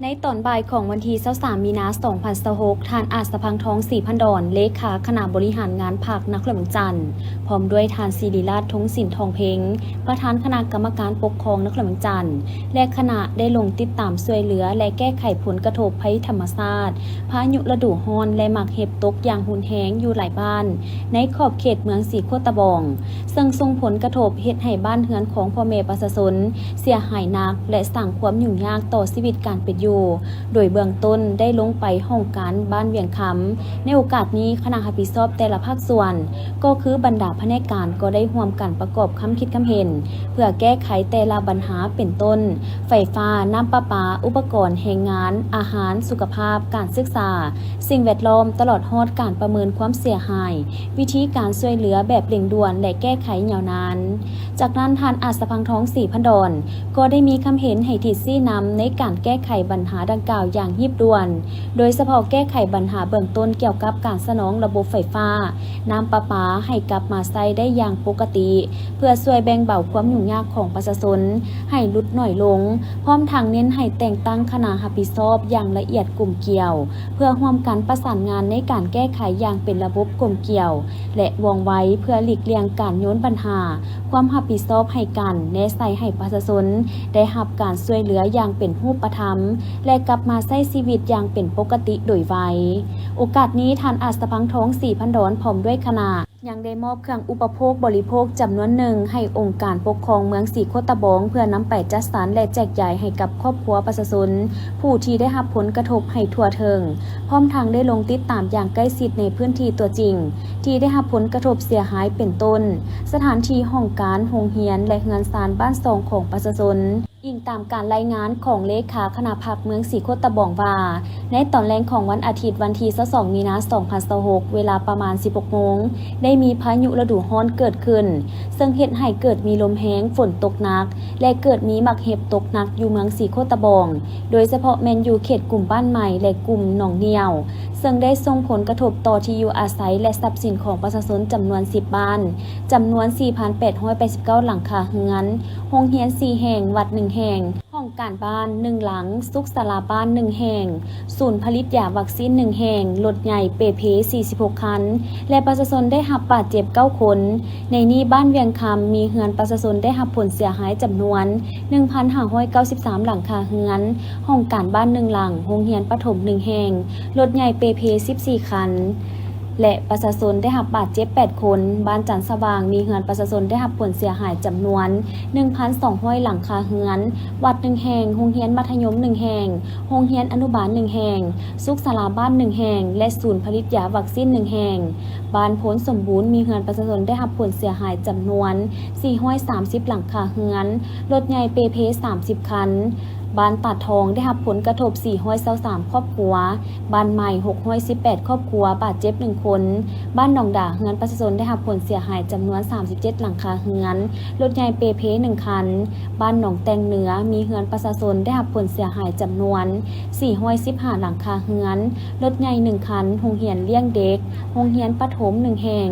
ในตอนบ่ายของวันที่23มีนาคม2026ท่านอาจสะพังทองศรีพันดอนเลขาคณะบริหารงานพรรคนครหลวงจันทร์พร้อมด้วยท่านศิริราชทงสินทองเพ็งประธานคณะกรรมการปกครองนครหลวงจันทร์และคณะได้ลงติดตามช่วยเหลือและแก้ไขผลกระทบภัยธรรมชาติพายุฤดูร้อนและหมักเห็บตกอย่างรุนแรงอยู่หลายบ้านในขอบเขตเมืองศรีโคตะบองซึ่งส่งผลกระทบเฮ็ดให้บ้านเรือนของพ่อแม่ประชาชนเสียหายหนักและสร้างความยุ่งยากต่อชีวิตการเป็นอยู่โดยเบื้องต้นได้ลงไปห้องการบ้านเวียงคำในโอกาสนี้คณะรับผิดชอบแต่ละภาคส่วนก็คือบรรดาแผนกการก็ได้ร่วมกันประกอบคำคิดคำเห็นเพื่อแก้ไขแต่ละปัญหาเป็นต้นไฟฟ้าน้ำประปาอุปกรณ์แรงงานอาหารสุขภาพการศึกษาสิ่งแวดล้อมตลอดฮอดการประเมินความเสียหายวิธีการช่วยเหลือแบบเร่งด่วนและแก้ไขยาวนานจากนั้นท่านอาจสะพังทองศรีพันดอนก็ได้มีคำเห็นให้ทิศชี้นำในการแก้ไขปัญหาดังกล่าวอย่างรีบด่วนโดยเฉพาะแก้ไขปัญหาเบื้องต้นเกี่ยวกับการสนองระบบไฟฟ้าน้ำประปาให้กลับมาใช้ได้อย่างปกติเพื่อช่วยแบ่งเบาความยุ่งยากของประชาชนให้ลดน้อยลงพร้อมทางเน้นให้แต่งตั้งคณะรับผิดชอบอย่างละเอียดกลุ่มเกี่ยวเพื่อร่วมกันประสานงานในการแก้ไขอย่างเป็นระบบกลุ่มเกี่ยวและวางไว้เพื่อหลีกเลี่ยงการโยนปัญหาความรับผิดชอบให้กันแนะใส่ให้ประชาชนได้รับการช่วยเหลืออย่างเป็นรูปธรรมและกลับมาใช้ชีวิตอย่างเป็นปกติโดยไวโอกาสนี้ท่านอาจสะพังทองศรีพันดอนพร้อมด้วยคณะยังได้มอบเครื่องอุปโภคบริโภคจำนวนหนึ่งให้องค์การปกครองเมืองศรีโคตะบองเพื่อนำไปจัดสรรและแจกจ่ายให้กับครอบครัวประชาชนผู้ที่ได้รับผลกระทบให้ทั่วถึงพร้อมทางได้ลงติดตามอย่างใกล้ชิดในพื้นที่ตัวจริงที่ได้รับผลกระทบเสียหายเป็นต้นสถานที่ห้องการโรงเรียนและเรือนศาลบ้านซองของประชาชนอิงตามการรายงานของเลขาคณะพรรคเมืองศรีโคตะบองว่าในตอนแรกของวันอาทิตย์วันที่22มีนาคม2026เวลาประมาณ 16 โมงได้มีพายุฤดูร้อนเกิดขึ้นซึ่งเฮ็ดให้เกิดมีลมแรงฝนตกหนักและเกิดมีหมักเห็บตกหนักอยู่เมืองศรีโคตะบองโดยเฉพาะแม่นอยู่เขตกลุ่มบ้านใหม่และกลุ่มหนองเหนียวซึ่งได้ส่งผลกระทบต่อที่อยู่อาศัยและทรัพย์สินของประชาชนจำนวน10บ้านจำนวน 4,889 หลังคาเรือนโรงเรียน4แห่งวัด1แห่งห้องการบ้าน1หลังสุขศาลาบ้าน1แห่งศูนย์ผลิตยาวัคซีน1แห่งรถใหญ่เปเพ46คันและประชาชนได้รับบาดเจ็บ9คนในนี้บ้านเวียงคำมีเรือนประชาชนได้รับผลเสียหายจำนวน 1,593 หลังคาเรือนห้องการบ้าน1หลังโรงเรียนประถม1แห่งรถใหญ่เปเพ14คันและประชาชนได้รับบาดเจ็บ8คนบ้านจันทร์สว่างมีเรือนประชาชนได้รับผลเสียหายจำนวน 1,200 หลังคาเรือนวัด1แห่งโรงเรียนมัธยม1แห่งโรงเรียนอนุบาล1แห่งสุขศาลาบ้าน1แห่งและศูนย์ผลิตยาวัคซีน1แห่งบ้านโพนสมบูรณ์มีเรือนประชาชนได้รับผลเสียหายจำนวน430หลังคาเรือนรถใหญ่เปเพ30คันบ้านตัดทองได้รับผลกระทบ423ครอบครัวบ้านใหม่618ครอบครัวบาดเจ็บ1คนบ้านหนองด่าเรือนประชาชนได้รับผลเสียหายจำนวน37หลังคาเรือนรถใหญ่เปเพ1คันบ้านหนองแตงเหนือมีเรือนประชาชนได้รับผลเสียหายจำนวน415หลังคาเรือนรถใหญ่1คันโรงเรียนเลี้ยงเด็กโรงเรียนประถม1แห่ง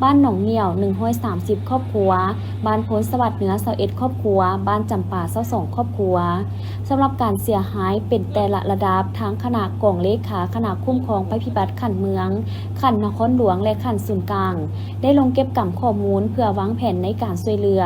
บ้านหนองเหนี่ยว130ครอบครัวบ้านโพนสวัสดิ์เหนือ21ครอบครัวบ้านจำปา22ครอบครัวสำหรับการเสียหายเป็นแต่ละระดับทั้งคณะกองเลขาคณะคุ้มครองภัยพิบัติขันเมืองขันนครหลวงและขันศูนย์กลางได้ลงเก็บกำข้อมูลเพื่อวางแผนในการช่วยเหลือ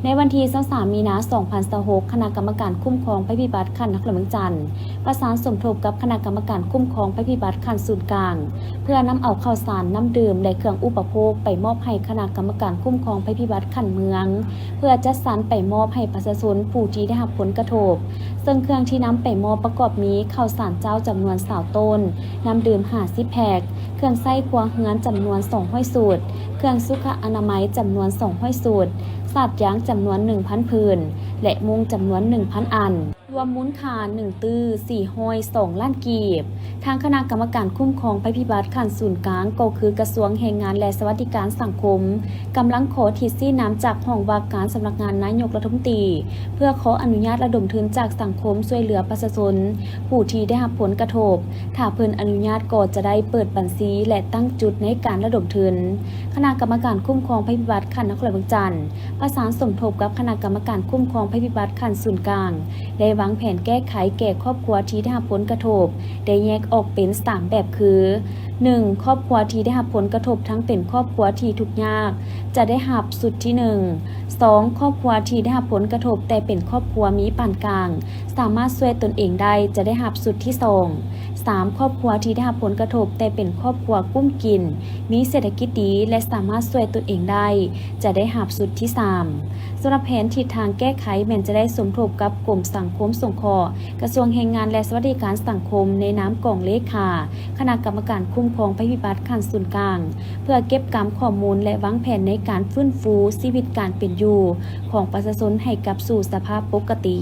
ในวันที่23มีนาคม2026คณะกรรมการคุ้มครองภัยพิบัติขันนครหลวงจันทร์ประสานสมทบกับคณะกรรมการคุ้มครองภัยพิบัติขันศูนย์กลางเพื่อนำเอาข้าวสารน้ำดื่มและเครื่องอุปโภคไปมอบให้คณะกรรมการคุ้มครองภัยพิบัติขันเมืองเพื่อจัดสรรไปมอบให้ประชาชนผู้ที่ได้รับผลกระทบซึ่งเครื่องที่นำไปมอบประกอบมีข้าวสารเจ้าจำนวน20ต้นน้ำดื่ม50แพ็คเครื่องใช้ครัวเรือนจำนวน200สูตรเครื่องสุขอนามัยจำนวน200สูตรสัตว์ยางจำนวน 1,000 ผืนและมุงจำนวน 1,000 อันรวมมูลค่า1ตื้อ402ล้านกีบทางคณะกรรมการคุ้มครองภัยพิบัติขันศูนย์กลางก็คือกระทรวงแรงงานและสวัสดิการสังคมกำลังขอทิศซี่น้ำจากห้องว่าการสำนักงานนายกรัฐมนตรีเพื่อขออนุญาตระดมทุนจากสังคมช่วยเหลือประชาชนผู้ที่ได้รับผลกระทบถ้าเพิ่นอนุญาตก็จะได้เปิดบัญชีและตั้งจุดในการระดมทุนคณะกรรมการคุ้มครองภัยพิบัติขันนครหลวงจันทร์ประสานสมทบกับคณะกรรมการคุ้มครองภัยพิบัติขันศูนย์กลางได้วาง างแผนแก้ไขแก่ครอบครัวที่ได้รับผลกระทบได้แยกออกเป็น3แบบคือ 1. ครอบครัวที่ได้รับผลกระทบทั้งเป็นครอบครัวที่ทุกข์ยากจะได้รับสุดที่ 1 2. ครอบครัวที่ได้รับผลกระทบแต่เป็นครอบครัวมีปานกลางสามารถช่วยตนเองได้จะได้รับสุดที่ 2 3. ครอบครัวที่ได้รับผลกระทบแต่เป็นครอบครัวกุ้มกินมีเศรษฐกิจดีและสามารถช่วยตนเองได้จะได้รับสุดที่ 3 สำหรับแผนทิศทางแก้ไขแม้นจะได้สมทบกับกรมสังคมสงเคราะห์กระทรวงแรงงานและสวัสดิการสังคมในนามกองเลขาคณะกรรมการคุ้มครองภัยพิบัติขั้นศูนย์กลางเพื่อเก็บกำข้อมูลและวางแผนในการฟื้นฟูชีวิตการเป็นอยู่ของประชาชนให้กลับสู่สภาพปกติ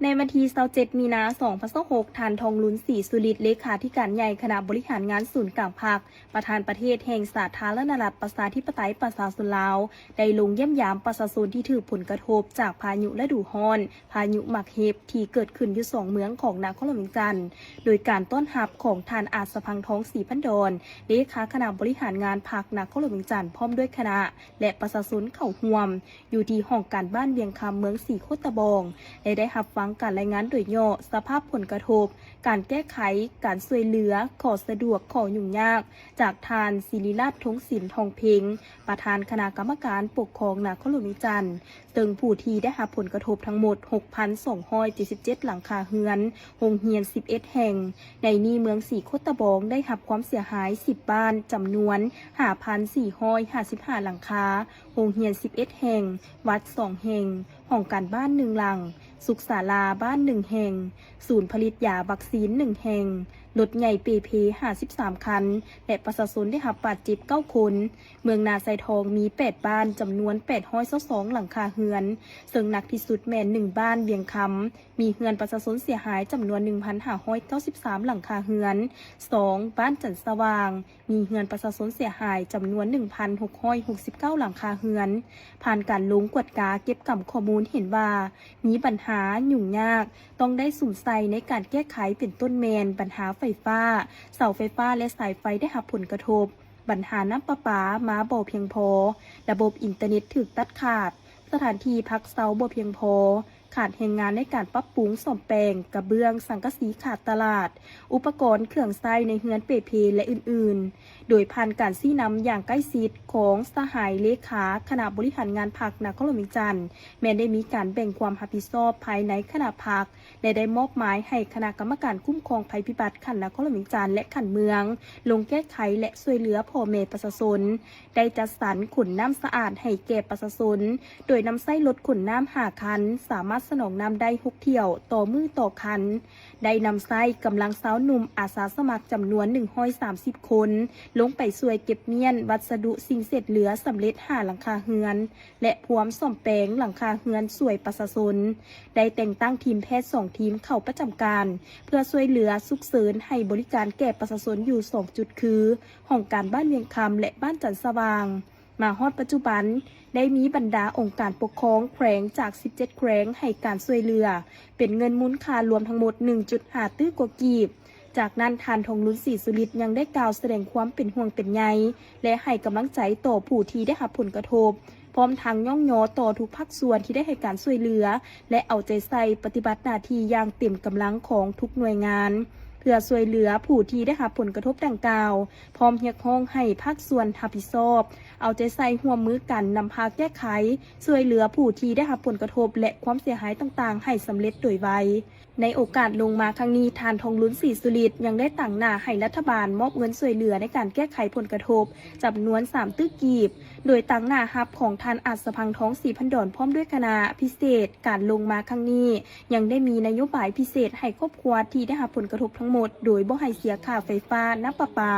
ในวันที่27 มีนาคม 2026 ทานทองลุ้นศรีสุริตเลขาธิการใหญ่คณะบริหารงานศูนย์กลางภาคประธานประเทศแห่งสาธารณรัฐประชาธิปไตยประชาชนลาวได้ลงเยี่ยมยามประชาชนที่ถูกผลกระทบจากพายุฤดูร้อนพายุหมักเฮบที่เกิดขึ้นอยู่2เมืองของนครหลวงเวียงจันทน์โดยการต้อนรับของทานอาจสะพังทองศรีพันดรเลขาคณะบริหารงานภาคนครหลวงเวียงจันทน์พร้อมด้วยคณะและประชาชนเข้าร่วมอยู่ที่ห้องการบ้านเวียงคำเมืองสีโคตะบองและได้รับฟังการรายงานโดยย่อสภาพผลกระทบการแก้ไขการช่วยเหลือขอสะดวกขอยุ่งยากจากทานศิริราชทงศิลป์ทองเพ็งประธานคณะกรรมการปกครองนครหลวงเวียงจันทน์ซึ่งผู้ที่ได้รับผลกระทบทั้งหมด 6,277 หลังคาเรือนโรงเรียน11 แห่งในนี้เมืองสีโคตะบองได้รับความเสียหาย10บ้านจำนวน 5,455 หลังคาโรงเรียน11 แห่งวัด2 แห่งห้องการบ้าน1 หลังสุขศาลาบ้าน1 แห่งศูนย์ผลิตยาวัคซีน1 แห่งรถใหญ่เปเพ53 คันและประชาชนได้รับบาดเจ็บ9 คนเมืองนาไซทองมี8บ้านจำนวน822หลังคาเรือนซึ่งหนักที่สุดแม่น1บ้านเวียงคำมีเรือนประชาชนเสียหายจำนวน 1,593 หลังคาเรือน2บ้านจันทร์สว่างมีเรือนประชาชนเสียหายจำนวน 1,669 หลังคาเรือนผ่านการลงกวดกาเก็บกำข้อมูลเห็นว่ามีปัญหายุ่งยากต้องได้สุ่มใส่ในการแก้ไขเป็นต้นแมนปัญหาไฟฟ้าเสาไฟฟ้าและสายไฟได้รับผลกระทบปัญหาน้ำประปามาบ่เพียงพอระบบอินเทอร์เน็ตถูกตัดขาดสถานที่พักเซาบ่เพียงพอขาดแรงงานในการปรับปรุงซ่อมแปลงกระเบื้องสังกะสีขาดตลาดอุปกรณ์เครื่องใช้ในเฮือนเปเพและอื่นๆโดยผ่านการชี้นำอย่างใกล้ชิดของสหายเลขาคณะบริหารงานพรรคนครหลวงเวียงจันทน์แม้ได้มีการแบ่งความรับผิดชอบภายในคณะพรรคและได้มอบหมายให้คณะกรรมการคุ้มครองภัยพิบัติขันนครหลวงเวียงจันทน์และขันเมืองลงแก้ไขและช่วยเหลือพ่อแม่ประชาชนได้จัดสรรขนน้ำสะอาดให้แก่ประชาชนโดยนำไส้รถขนน้ำ5 คันสามารถสนองน้ำได้6 เที่ยวต่อมือต่อคันได้นำไส้กำลังสาวหนุ่มอาสาสมัครจำนวน130 คนลงไปช่วยเก็บเมียนวัสดุสิ่งเศษเหลือสำเร็จหลังคาเรือนและพร้อมซ่อมแปลงหลังคาเรือนสวยประชาชนได้แต่งตั้งทีมแพทย์2 ทีมเข้าประจำการเพื่อช่วยเหลือฉุกเฉินให้บริการแก่ประชาชนอยู่2 จุดคือห้องการบ้านเวียงคำและบ้านจันทร์สว่างมาฮอดปัจจุบันได้มีบรรดาองค์การปกครองแขวงจาก17แขวงให้การช่วยเหลือเป็นเงินมูลค่ารวมทั้งหมด 1.5 ตื้อกว่ากีบจากนั้นทานทองลุ้นศรีสุริตยังได้กล่าวแสดงความเป็นห่วงเป็นใยและให้กำลังใจต่อผู้ที่ได้รับผลกระทบพร้อมทางย่องยอต่อทุกภาคส่วนที่ได้ให้การช่วยเหลือและเอาใจใส่ปฏิบัติหน้าที่อย่างเต็มกำลังของทุกหน่วยงานเพื่อช่วยเหลือผู้ที่ได้รับผลกระทบดังกล่าวพร้อมเรียกร้องให้ภาคส่วนรับผิดชอบเอาใจใส่ร่วมมือกันนำพาแก้ไขช่วยเหลือผู้ที่ได้รับผลกระทบและความเสียหายต่างๆให้สำเร็จโดยไวในโอกาสลงมาครั้งนี้ทานทองลุ้นศรีสุริตยังได้ตั้งหน้าให้รัฐบาลมอบเงินช่วยเหลือในการแก้ไขผลกระทบจำนวน3 ตื้อกีบโดยตั้งหน้าฮับของทานอาจสะพังทองศรีพันดรพร้อมด้วยคณะพิเศษการลงมาครั้งนี้ยังได้มีนโยบายพิเศษให้ครอบครัวที่ได้รับผลกระทบทั้งหมดโดยบ่ให้เสียค่าไฟฟ้าน้ำประปา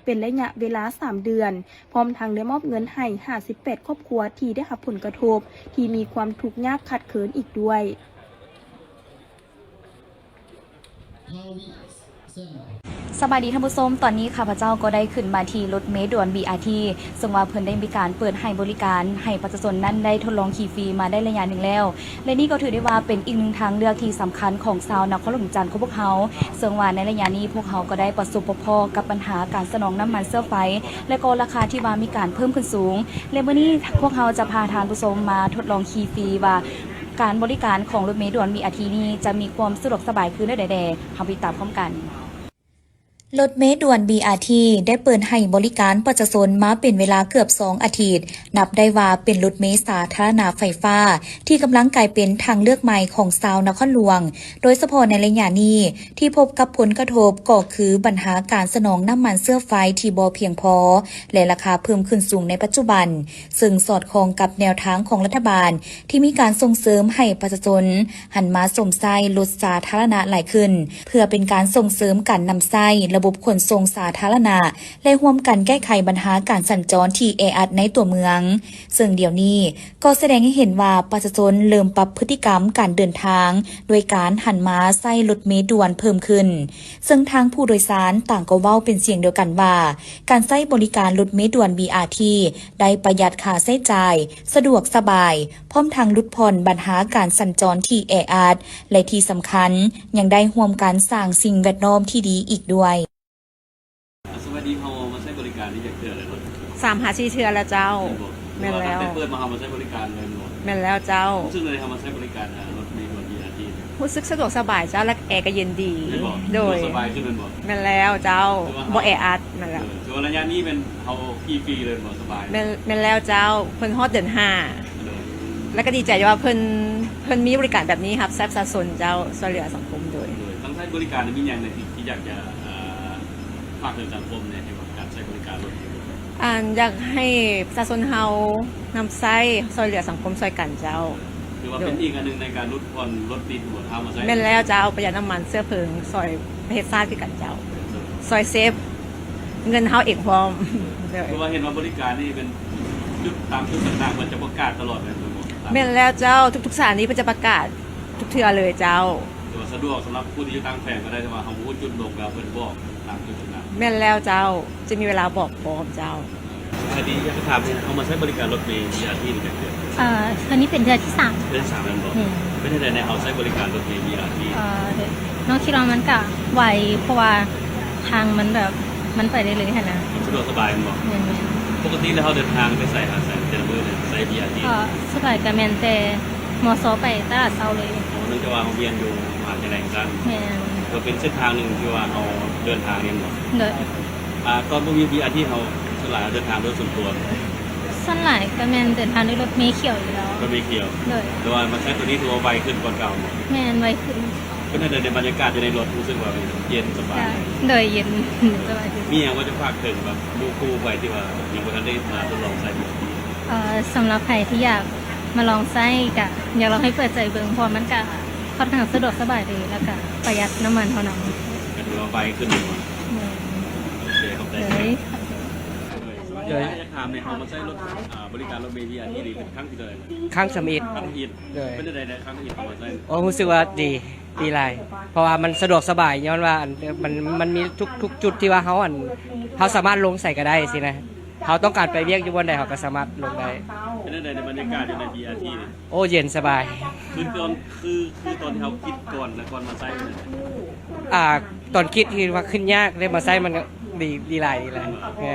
เป็นระยะเวลา3 เดือนพร้อมทั้งได้มอบเงินให้58ครอบครัวที่ได้รับผลกระทบที่มีความทุกข์ยากขัดเขินอีกด้วยสบายดีท่านผู้ชมตอนนี้ข้าพเจ้าก็ได้ขึ้นมาที่รถเมล์ด่วน BRT ซึ่งว่าเพิ่นได้มีการเปิดให้บริการให้ประชาชนนั้นได้ทดลองขี่ฟรีมาได้ระยะหนึ่งแล้วและนี่ก็ถือได้ว่าเป็นอีกหนึ่งทางเลือกที่สำคัญของชาวนครหลวงจันทร์ของพวกเขาซึ่งว่าในระยะนี้พวกเขาก็ได้ประสบพบกับปัญหาการสนองน้ำมันเสื้อไฟและก็ราคาที่ว่ามีการเพิ่มขึ้นสูงและเมื่อนี้พวกเขาจะพาท่านผู้ชมมาทดลองขี่ฟรีว่า การบริการของรถเมล์ด่วน BRT นี้จะมีความสะดวกสบายขึ้นได้ใดๆทำไปตามพร้อมกันรถเมล์ด่วน BRT ได้เปิดให้บริการประชาชนมาเป็นเวลาเกือบ2 อาทิตย์นับได้ว่าเป็นรถเมล์สาธารณะไฟฟ้าที่กำลังกลายเป็นทางเลือกใหม่ของชาวนครหลวงโดยเฉพาะในระยะนี้ที่พบกับผลกระทบก็คือปัญหาการสนองน้ำมันเชื้อไฟที่บ่เพียงพอและราคาเพิ่มขึ้นสูงในปัจจุบันซึ่งสอดคล้องกับแนวทางของรัฐบาลที่มีการส่งเสริมให้ประชาชนหันมาสวมใส่รถสาธารณะหลายขึ้นเพื่อเป็นการส่งเสริมการนำใช้ระบบขนส่งสาธารณะและร่วมกันแก้ไขปัญหาการสัญจรที่แออัดในตัวเมืองซึ่งเดี๋ยวนี้ก็แสดงให้เห็นว่าประชาชนเริ่มปรับพฤติกรรมการเดินทางโดยการหันมาใช้รถเมล์ด่วนเพิ่มขึ้นซึ่งทางผู้โดยสารต่างก็เว้าเป็นเสียงเดียวกันว่าการใช้บริการรถเมล์ด่วน BRT ได้ประหยัดค่าใช้จ่ายสะดวกสบายพร้อมทางลดผ่อนปัญหาการสัญจรที่แออัดและที่สำคัญยังได้ร่วมกันสร้างสิ่งแวดล้อมที่ดีอีกด้วยสวัสดีเขามาใช้บริการที่จะเกิดอะไรรถ3-4 เทื่อแล้วเจ้าแม่นแล้วเปิดมาเขามาใช้บริการเลยหมดแม่นแล้วเจ้าซึ่งเลยเขามาใช้บริการรถเมล์ด่วน BRT รู้สึกสะดวกสบายเจ้าและแอร์ก็เย็นดีโดยสบายขึ้นเป็นบ่แม่นแล้วเจ้าบ่แออัดแม่นแล้วคือระยะนี้เป็นเขาฟรีเลยบ่สบายแม่นแล้วเจ้าเพิ่นฮอดเดือน5แล้วก็ดีใจว่าเพิ่นมีบริการแบบนี้ครับแซ่บซาซนเจ้าช่วยเหลือสังคมโดยต้องใช้บริการมีอย่างในที่อยากจะฝากถึงสังคมในการใช้บริการรถอยากให้ประชาชนเฮานำใช้ช่วยเหลือสังคมช่วยกันเจ้าคือว่าเป็นอีกอันนึงในการลดผ่อนรถติดหัวเท้ามาใช้แม่นแล้วเจ้าประหยัดน้ำมันเสื้อเพลิงซอยประเทศชาติคือกันเจ้าซอยเซฟเงินเฮาเองพร้อมเพราะว่าเห็นว่าบริการนี่เป็นจุดตามจุดต่างๆมันจะประกาศตลอดเลยแม่นแล้วเจ้าทุกๆสถานีเพิ่นจะประกาศทุกเทื่อเลยเจ้าตัวสะดวกสำหรับผู้ที่อยู่ต่างแฝงก็ได้แต่ว่าเขาพูดจุดลงแล้วเพิ่นบอกตามจุดต่างๆแม่นแล้วเจ้าจะมีเวลาบอกพร้อมเจ้าคดีอยากจะถามเขามาใช้บริการรถเมล์BRTนี่เป็นเดือนตอนนี้เป็นเดือนที่3เดือน3แล้วบ่เป็นได้ในเขาใช้บริการรถเมล์BRTน้องคิดว่ามันก็ไวเพราะว่าทางมันแบบมันไปได้เลยค่ะนะสะดวกสบายบ่ปกติแล้วเขาเดินทางไปใส่หาใส่เดินมือใส่ BRT สบายกับแมนแต่มอซอไปตลาดเซาเลยนึกว่าเขาเวียนอยู่มหาวิทยาลัยกันก็เป็นเส้นทางหนึ่งที่ว่าเขาเดินทางเองหมดตอนพวกมี BRT เขาสลายเดินทางด้วยส่วนตัวส่วนหลายก็แมนเดินทางด้วยรถเมล์เขียวอยู่แล้วรถเมล์เขียวแต่ว่ามาใช้ตัวนี้ถือว่าไวขึ้นกว่าเก่าหมดแมนไวขึ้นก็ในบรรยากาศอยู่ในรถรู้สึกว่าเย็นสบายโดยเย็นสบายมีอย่างว่าจะฝากถึงแบบดูคู่ไปที่ว่ายังไม่ทันได้มาทดลองใช้สำหรับใครที่อยากมาลองใช้กะอยากลองให้เปิดใจเบิ่งพอมันกะค่อนข้างสะดวกสบายดีแล้วก็ประหยัดน้ำมันเท่านั้นก็ถือว่าไวขึ้นหมดโอเคขอบใจอยากจะถามในเขามาใช้รถบริการรถเมล์BRTดีเป็นครั้งที่เท่าไหร่ครั้งสมิธเป็นได้ในครั้งที่เขามาใช้รู้สึกว่าดีหลายเพราะว่ามันสะดวกสบายย้อนว่ามันมีทุกจุดที่ว่าเขาสามารถลงใส่ก็ได้สินะเขาต้องการไปเรียกอยู่บนใดเขาก็สามารถลงได้เป็นได้ในบรรยากาศอยู่ใน BRT โอ้เย็นสบายคือตอนที่เขาคิดก่อนมาใช้ตอนคิดที่ว่าขึ้นยากได้มาใช้มันก็ดีหลาย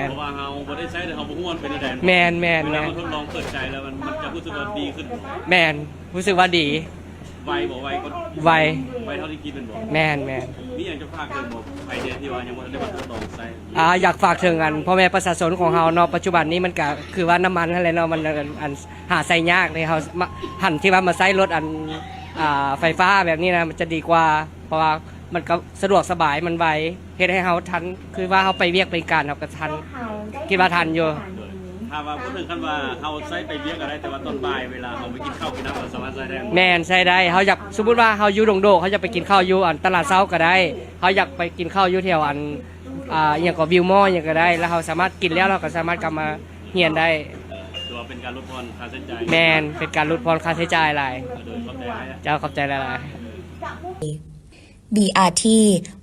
เพราะว่าเขาไม่ได้ใช้แต่เขาบ่ฮู้มันเป็นแดนแมนเวลาทดลองเปิดใจแล้วมันจะรู้สึกว่าดีขึ้นแมนรู้สึกว่าดีไวบ่ไวก็ไวเท่าที่คิดเป็นบ่แมนนี่อยากจะฝากถึงบ่ใครที่ว่ายังบ่ได้มาทดลองใช้อยากฝากถึงพ่อแม่ประชาชนของเฮาเนาะปัจจุบันนี้มันก็คือว่าน้ำมันอะไรเนาะมันหาใช้ยากเลยเฮาหันที่ว่ามาใช้รถไฟฟ้าแบบนี้นะมันจะดีกว่าเพราะว่ามันก็สะดวกสบายมันไวเฮ็ดให้เฮาทันคือว่าเฮาไปเวียกไปการเฮาก็ทันคิดว่าทันอยู่ถ้าว่าพูดถึงกันว่าเฮาใช้ไปเวียกก็ได้แต่ว่าตอนบ่ายเวลาเฮาไปกินข้าวกินน้ำก็สามารถใช้ได้แม่นใช้ได้เฮาอยากสมมุติว่าเฮาอยู่ดงโดเขาจะไปกินข้าวอยู่ตลาดเช้าก็ได้เฮาอยากไปกินข้าวอยู่แถวอย่างก็วิวมอลอย่างก็ได้แล้วเฮาสามารถกินแล้วเราก็สามารถกลับมาเฮียนได้ถือว่าเป็นการลดพรค่าใช้จ่ายแม่นเป็นการลดพรค่าใช้จ่ายหลายเจ้าขอบใจหลายBRT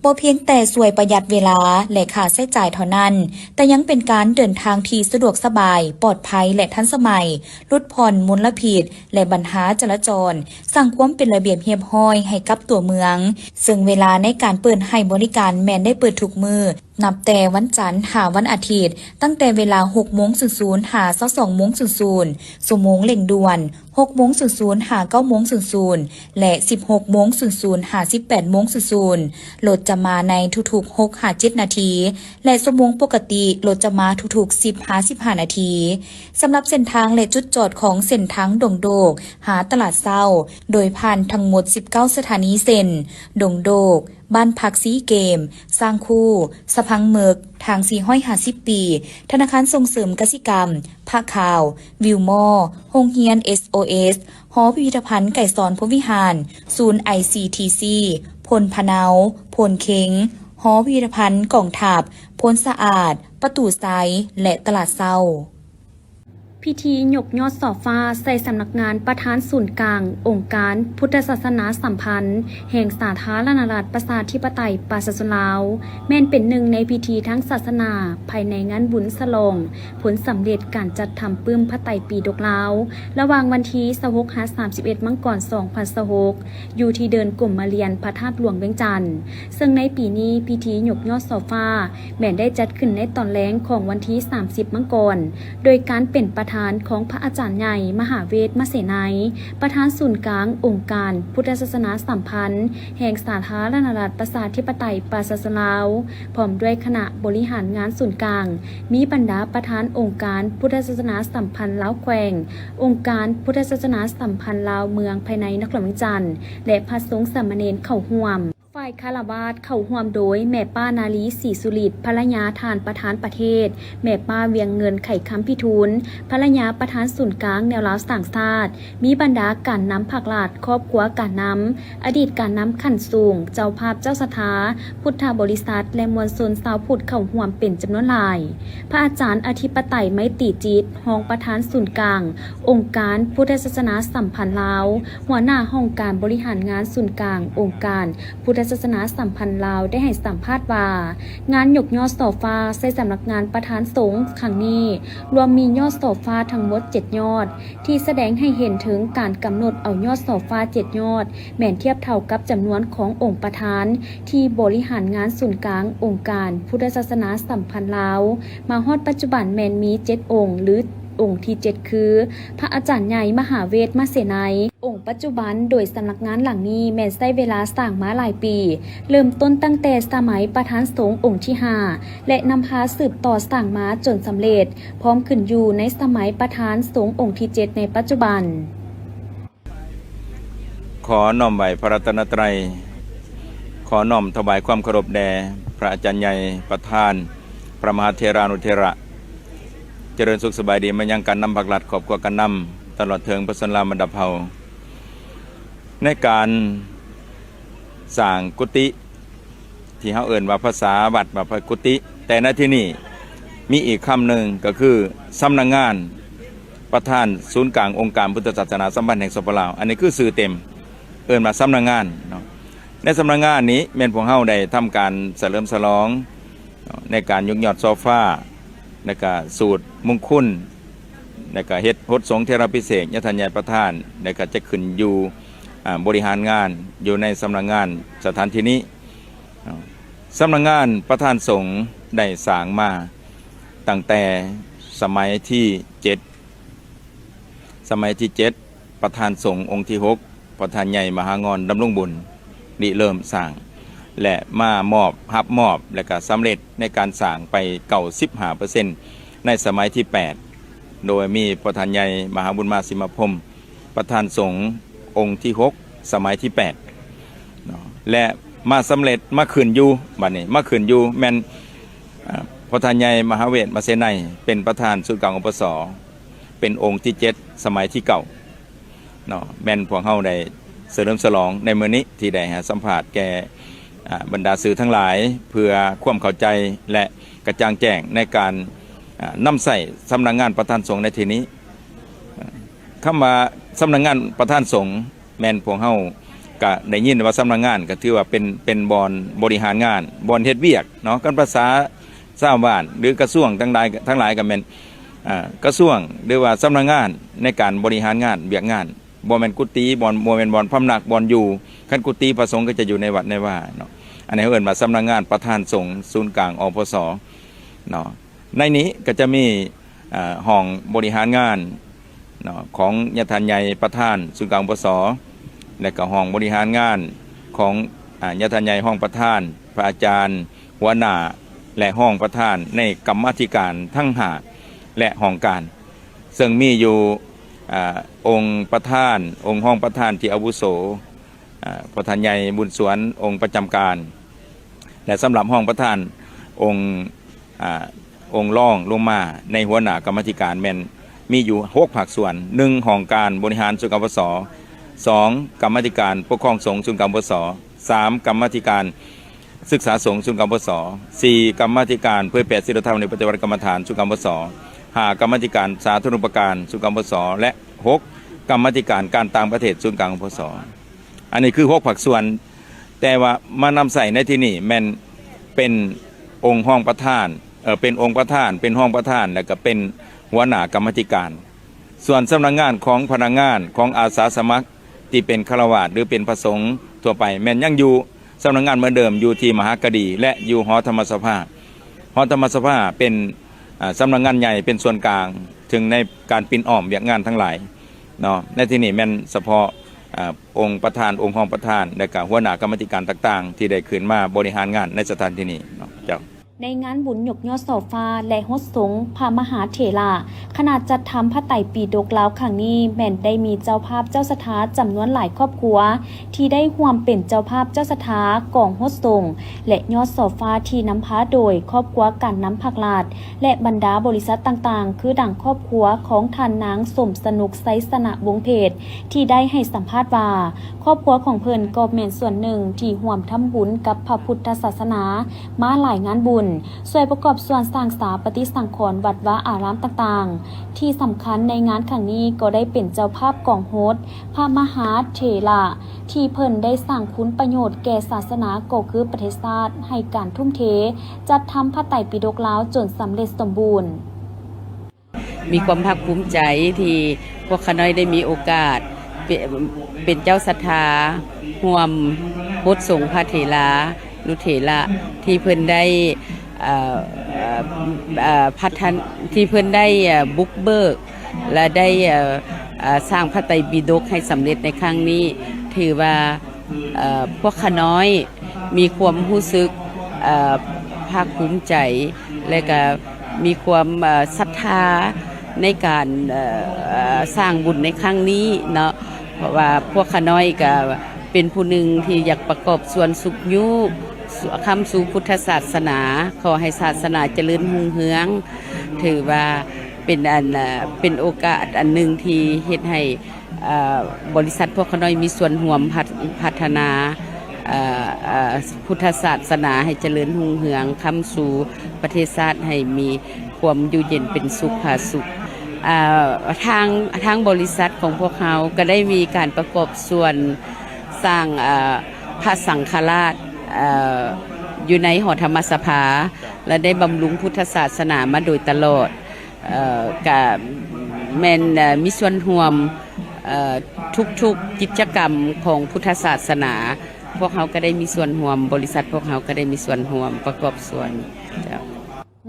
บ่เพียงแต่ช่วยประหยัดเวลาและค่าใช้จ่ายเท่านั้นแต่ยังเป็นการเดินทางที่สะดวกสบายปลอดภัยและทันสมัยลดผ่อนมลพิษและปัญหาจราจรสร้างความเป็นระเบียบเรียบร้อยให้กับตัวเมืองซึ่งเวลาในการเปิดให้บริการแม้นได้เปิดทุกมือ นับแต่วันจันทร์หาวันอาทิตย์ตั้งแต่เวลา 6:00 หา 22:00 ชั่วโมงเร่งด่วน 6:00 หา 9:00 และ 16:00 หา 18:00 รถจะมาในทุกๆ 6 หา 7 นาที และชั่วโมงปกติรถจะมาทุกๆ 10 หา 15 นาทีสำหรับเส้นทางและจุดจอดของเส้นทางดงโดกหาตลาดเศร้าโดยผ่านทั้งหมด 19 สถานีเส้นดงโดกบ้านพักซีเกม สร้างคู่สะพังเมือกทาง450 ปี ธนาคารส่งเสริมกสิกรรมภาคข่าว วิวมอโรงเรียน SOS หอพิพิธภัณฑ์ไก่สอนพรหมวิหาร ศูนย์ ICTC พลพะเนาพลเค็งหอพิพิธภัณฑ์กองทัพพลสะอาด ประตูไซและตลาดเศร้า พิธียกยอดสอฟ้าใส่สำนักงานประธานศูนย์กลางองค์การพุทธศาสนาสัมพันธ์แห่งสาธารณรัฐประชาธิปไตยปราศจากลาวแม่นเป็นหนึ่งในพิธีทั้งศาสนาภายในงานบุญฉลองผลสำเร็จการจัดทำปื้มพระไตรปิฎกลาวระหว่างวันที่26-31 มังกร 2026อยู่ที่เดินกลุ่มมาเรียนพระธาตุหลวงเวียงจันทน์ซึ่งในปีนี้พิธียกยอดสอฟ้าแม่นได้จัดขึ้นในตอนแลงของวันที่30 มังกรโดยการเป็นประธานของพระอาจารย์ใหญ่มหาเวทมเสนัยประธานศูนย์กลางองค์การพุทธศาสนาสัมพันธ์แห่งสาธารณรัฐประชาธิปไตยปราศจากลาวพร้อมด้วยคณะบริหารงานศูนย์กลางมีบรรดาประธานองค์การพุทธศาสนาสัมพันธ์ลาวแขวงองค์การพุทธศาสนาสัมพันธ์ลาวเมืองภายในนครเวียงจันทน์และพระสงฆ์สามเณรเข้าร่วมฝ่ายคารวาสเข้าร่วมโดยแม่ป้านาลีศรีสุริตภรรยาทานประธานประเทศแม่ป้าเวียงเงินไข่คำพิทูลภรรยาประธานศูนย์กลางแนวลาวต่างชาติมีบรรดาการนำผักหลาดครอบครัวการนำอดีตการนำขันสูงเจ้าภาพเจ้าสถาพุทธบริษัทและมวลชนชาวพุทธเข้าร่วมเป็นจำนวนหลายพระอาจารย์อธิปไตยไมตรีจิตรองประธานศูนย์กลางองค์การพุทธศาสนาสัมพันธ์ลาวหัวหน้าห้องการบริหารงานศูนย์กลางองค์การพุทธศาสนาสัมพันธ์ลาวได้ให้สัมภาษณ์ว่างานยกยอดสอฟ้าใส่สำนักงานประธานสงฆ์ครั้งนี้รวมมียอดสอฟ้าทั้งหมด7ยอดที่แสดงให้เห็นถึงการกำหนดเอายอดสอฟ้า7ยอดแม่นเทียบเท่ากับจำนวนขององค์ประธานที่บริหารงานศูนย์กลางองค์การพุทธศาสนาสัมพันธ์ลาวมาฮอดปัจจุบันแม่นมี7องค์หรือองค์ที่7คือพระอาจารย์ใหญ่มหาเวทมเสนัยองค์ปัจจุบันโดยสำนักงานหลังนี้แม้นใช้เวลาสร้างมาหลายปีเริ่มต้นตั้งแต่สมัยประธานสงฆ์องค์ที่5และนำพาสืบต่อสร้างมาจนสำเร็จพร้อมขึ้นอยู่ในสมัยประธานสงฆ์องค์ที่7ในปัจจุบันขอน้อมไหวพระรัตนตรัยขอน้อมถวายความเคารพแด่พระอาจารย์ใหญ่ประธานพระมหาเถรานุเถระเจริญสุขสบายดีมายังการนำผักหลัดขอบกว่ากันนำตลอดเทิงพระสันลามันดับเผาในการสร้างกุฏิที่เขาเอ่นว่าภาษาวัดว่าพระกุฏิแต่ในที่นี้มีอีกคำหนึ่งก็คือสำนักงานประธานศูนย์กลางองค์การพุทธศาสนาสัมพันธ์แห่งสปปลาวอันนี้คือสื่อเต็มเอ่นมาสำนักงานเนาะในสำนักงานนี้แม่นพวกเฮาได้ทำการเฉลิมฉลองในการยกยอดโซฟาในการสูตรมงคลในการเฮ็ดพจน์สงฆ์เทระพิเศษยทัญญาประธานในการจะขึ้นอยู่บริหารงานอยู่ในสำนักงานสถานที่นี้สำนักงานประธานสงฆ์ได้สร้างมาตั้งแต่สมัยที่7ประธานสงฆ์องค์ที่6ประธานใหญ่มหางอนดำรงบุญริเริ่มสร้างและมรับมอบและก็สำเร็จในการสร้างไป95%ในสมัยที่8โดยมีประธานใหญ่มหาบุญมาสิมพรหมประธานสงฆ์องค์ที่6สมัยที่8และมาสำเร็จมาขึ้นอยู่บัดนี้มาขึ้นอยู่แม่นประธานใหญ่มหาเวทมเสนัยเป็นประธานศูนย์กลางอุปสเป็นองค์ที่7สมัยที่9เนาะแม่นพวกเฮาได้เฉลิมฉลองในมื้อนี้ที่ได้สัมภาษณ์แก่บรรดาสื่อทั้งหลายเพื่อความเข้าใจและกระจ่างแจ้งในการนำใส่สำนักงานประธานสงฆ์ในที่นี้คำว่าสำนักงานประธานสงฆ์แม่นพวกเฮาก็ได้ยินว่าสำนักงานก็ถือว่าเป็นบอนบริหารงานบอนเฮ็ดเวียกเนาะกันภาษาชาวบ้านหรือกระทรวงทั้งหลายก็แม่นกระทรวงหรือว่าสำนักงานในการบริหารงานเวียกงาน บ่แม่นกุฏิบ่แม่นบ่อนพำนักบ่อนอยู่คันกุฏิพระสงฆ์ก็จะอยู่ในวัดในว่าเนาะอันนี้เอิ้นว่าสำนักงานประธานสงฆ์ศูนย์กลางอปสเนาะในนี้ก็จะมีห้องบริหารงานเนาะของญาติใหญ่ประธานศูนย์กลางอปสและก็ห้องบริหารงานของญาติใหญ่ห้องประธานพระอาจารย์หัวหน้าและห้องประธานในกรรมาธิการทั้ง5และห้องการซึ่งมีอยู่องค์ประธานองค์ห้องประธานที่อาวุโสประธานใหญ่บุญสวนองค์ประจำการและสำหรับห้องประธานองค์รองลงมาในหัวหน้ากรรมาธิการแม่นมีอยู่6ภาคส่วน1ห้องการบริหารศูนย์กลางอปส2กรรมาธิการปกครองสงฆ์ศูนย์กลางอปส3กรรมาธิการศึกษาสงฆ์ศูนย์กลางอปส4กรรมาธิการเผยแผ่ศีลธรรมในปฏิบัติกรรมฐานศูนย์กลางอปส5กรรมาธิการสาธารณูปการศูนย์กลางอปสและ6กรรมาธิการการต่างประเทศศูนย์กลางอปสอันนี้คือ6ภาคส่วนแต่ว่ามานำใส่ในที่นี่แม่นเป็นองค์ห้องประธานเป็นองค์ประธานเป็นห้องประธานแล้วก็เป็นหัวหน้ากรรมาธิการส่วนสำนักงานของพนักงานของอาสาสมัครที่เป็นฆราวาสหรือเป็นพระสงฆ์ทั่วไปแม่นยังอยู่สำนักงานเหมือนเดิมอยู่ที่มหากดีและอยู่หอธรรมสภาหอธรรมสภาเป็นสำนักงานใหญ่เป็นส่วนกลางถึงในการปิ่นอ้อมเวียกงานทั้งหลายเนาะในที่นี้แม่นเฉพาะองค์ประธานองค์ห้องประธานและก็หัวหน้ากรรมการต่างๆที่ได้ขึ้นมาบริหารงานในสถานที่นี้เนาะเจ้า ในงานบุญยกยอดเสาฟ้าและฮดสงฆ์พามหาเถระขณะจัดทำพระไตรปิฎกแล้วครั้งนี้แม่นได้มีเจ้าภาพเจ้าสถาจำนวนหลายครอบครัวที่ได้ร่วมเป็นเจ้าภาพเจ้าสถากองฮดสงฆ์และยอดเสาฟ้าที่นำพาโดยครอบครัวการน้ำผักลาดและบรรดาบริษัทต่างๆคือดังครอบครัวของท่านนางสมสนุกไซสนะวงเพชรที่ได้ให้สัมภาษณ์ว่าครอบครัวของเพิ่นก็แม่นส่วนหนึ่งที่ร่วมทำบุญกับพระพุทธศาสนามาหลายงานบุญช่วยประกอบส่วนสร้างสถาปฏิสังขรณ์วัดวาอารามต่างๆที่สำคัญในงานครั้งนี้ก็ได้เป็นเจ้าภาพกองโฮสต์พระมหาเถระที่เพิ่นได้สร้างคุณประโยชน์แก่ศาสนาก็คือประเทศชาติให้การทุ่มเทจัดทำพระไตรปิฎกแล้วจนสำเร็จสมบูรณ์มีความภาคภูมิใจที่พวกข้าน้อยได้มีโอกาสเป็นเจ้าศรัทธาร่วมบทสงฆ์พระเถระนุเถระที่เพิ่นได้พัฒนที่เพิ่นได้บุกเบิกและได้สร้างพระไตรปิฎกให้สำเร็จในครั้งนี้ถือว่าพวกข้าน้อยมีความรู้สึกภาคภูมิใจและก็มีความศรัทธาในการสร้างบุญในครั้งนี้เนาะเพราะว่าพวกข้าน้อยก็เป็นผู้หนึ่งที่อยากประกอบส่วนสุขยุคำสู่พุทธศาสนาขอให้ศาสนาเจริญรุ่งเรืองถือว่าเป็นโอกาสอันหนึ่งที่เฮ็ดให้บริษัทพวกข้าน้อยมีส่วนร่วมพัฒนาพุทธศาสนาให้เจริญรุ่งเรืองคำสู่ประเทศชาติให้มีความอยู่เย็นเป็นสุขผาสุขทางบริษัทของพวกเขาก็ได้มีการประกอบส่วนสร้างพระสังฆราชอยู่ในหอธรรมสภาและได้บำรุงพุทธศาสนามาโดยตลอดกับแมนมีส่วนร่วมทุกกิจกรรมของพุทธศาสนาพวกเขาก็ได้มีส่วนร่วมบริษัทพวกเขาก็ได้มีส่วนร่วมประกอบส่วน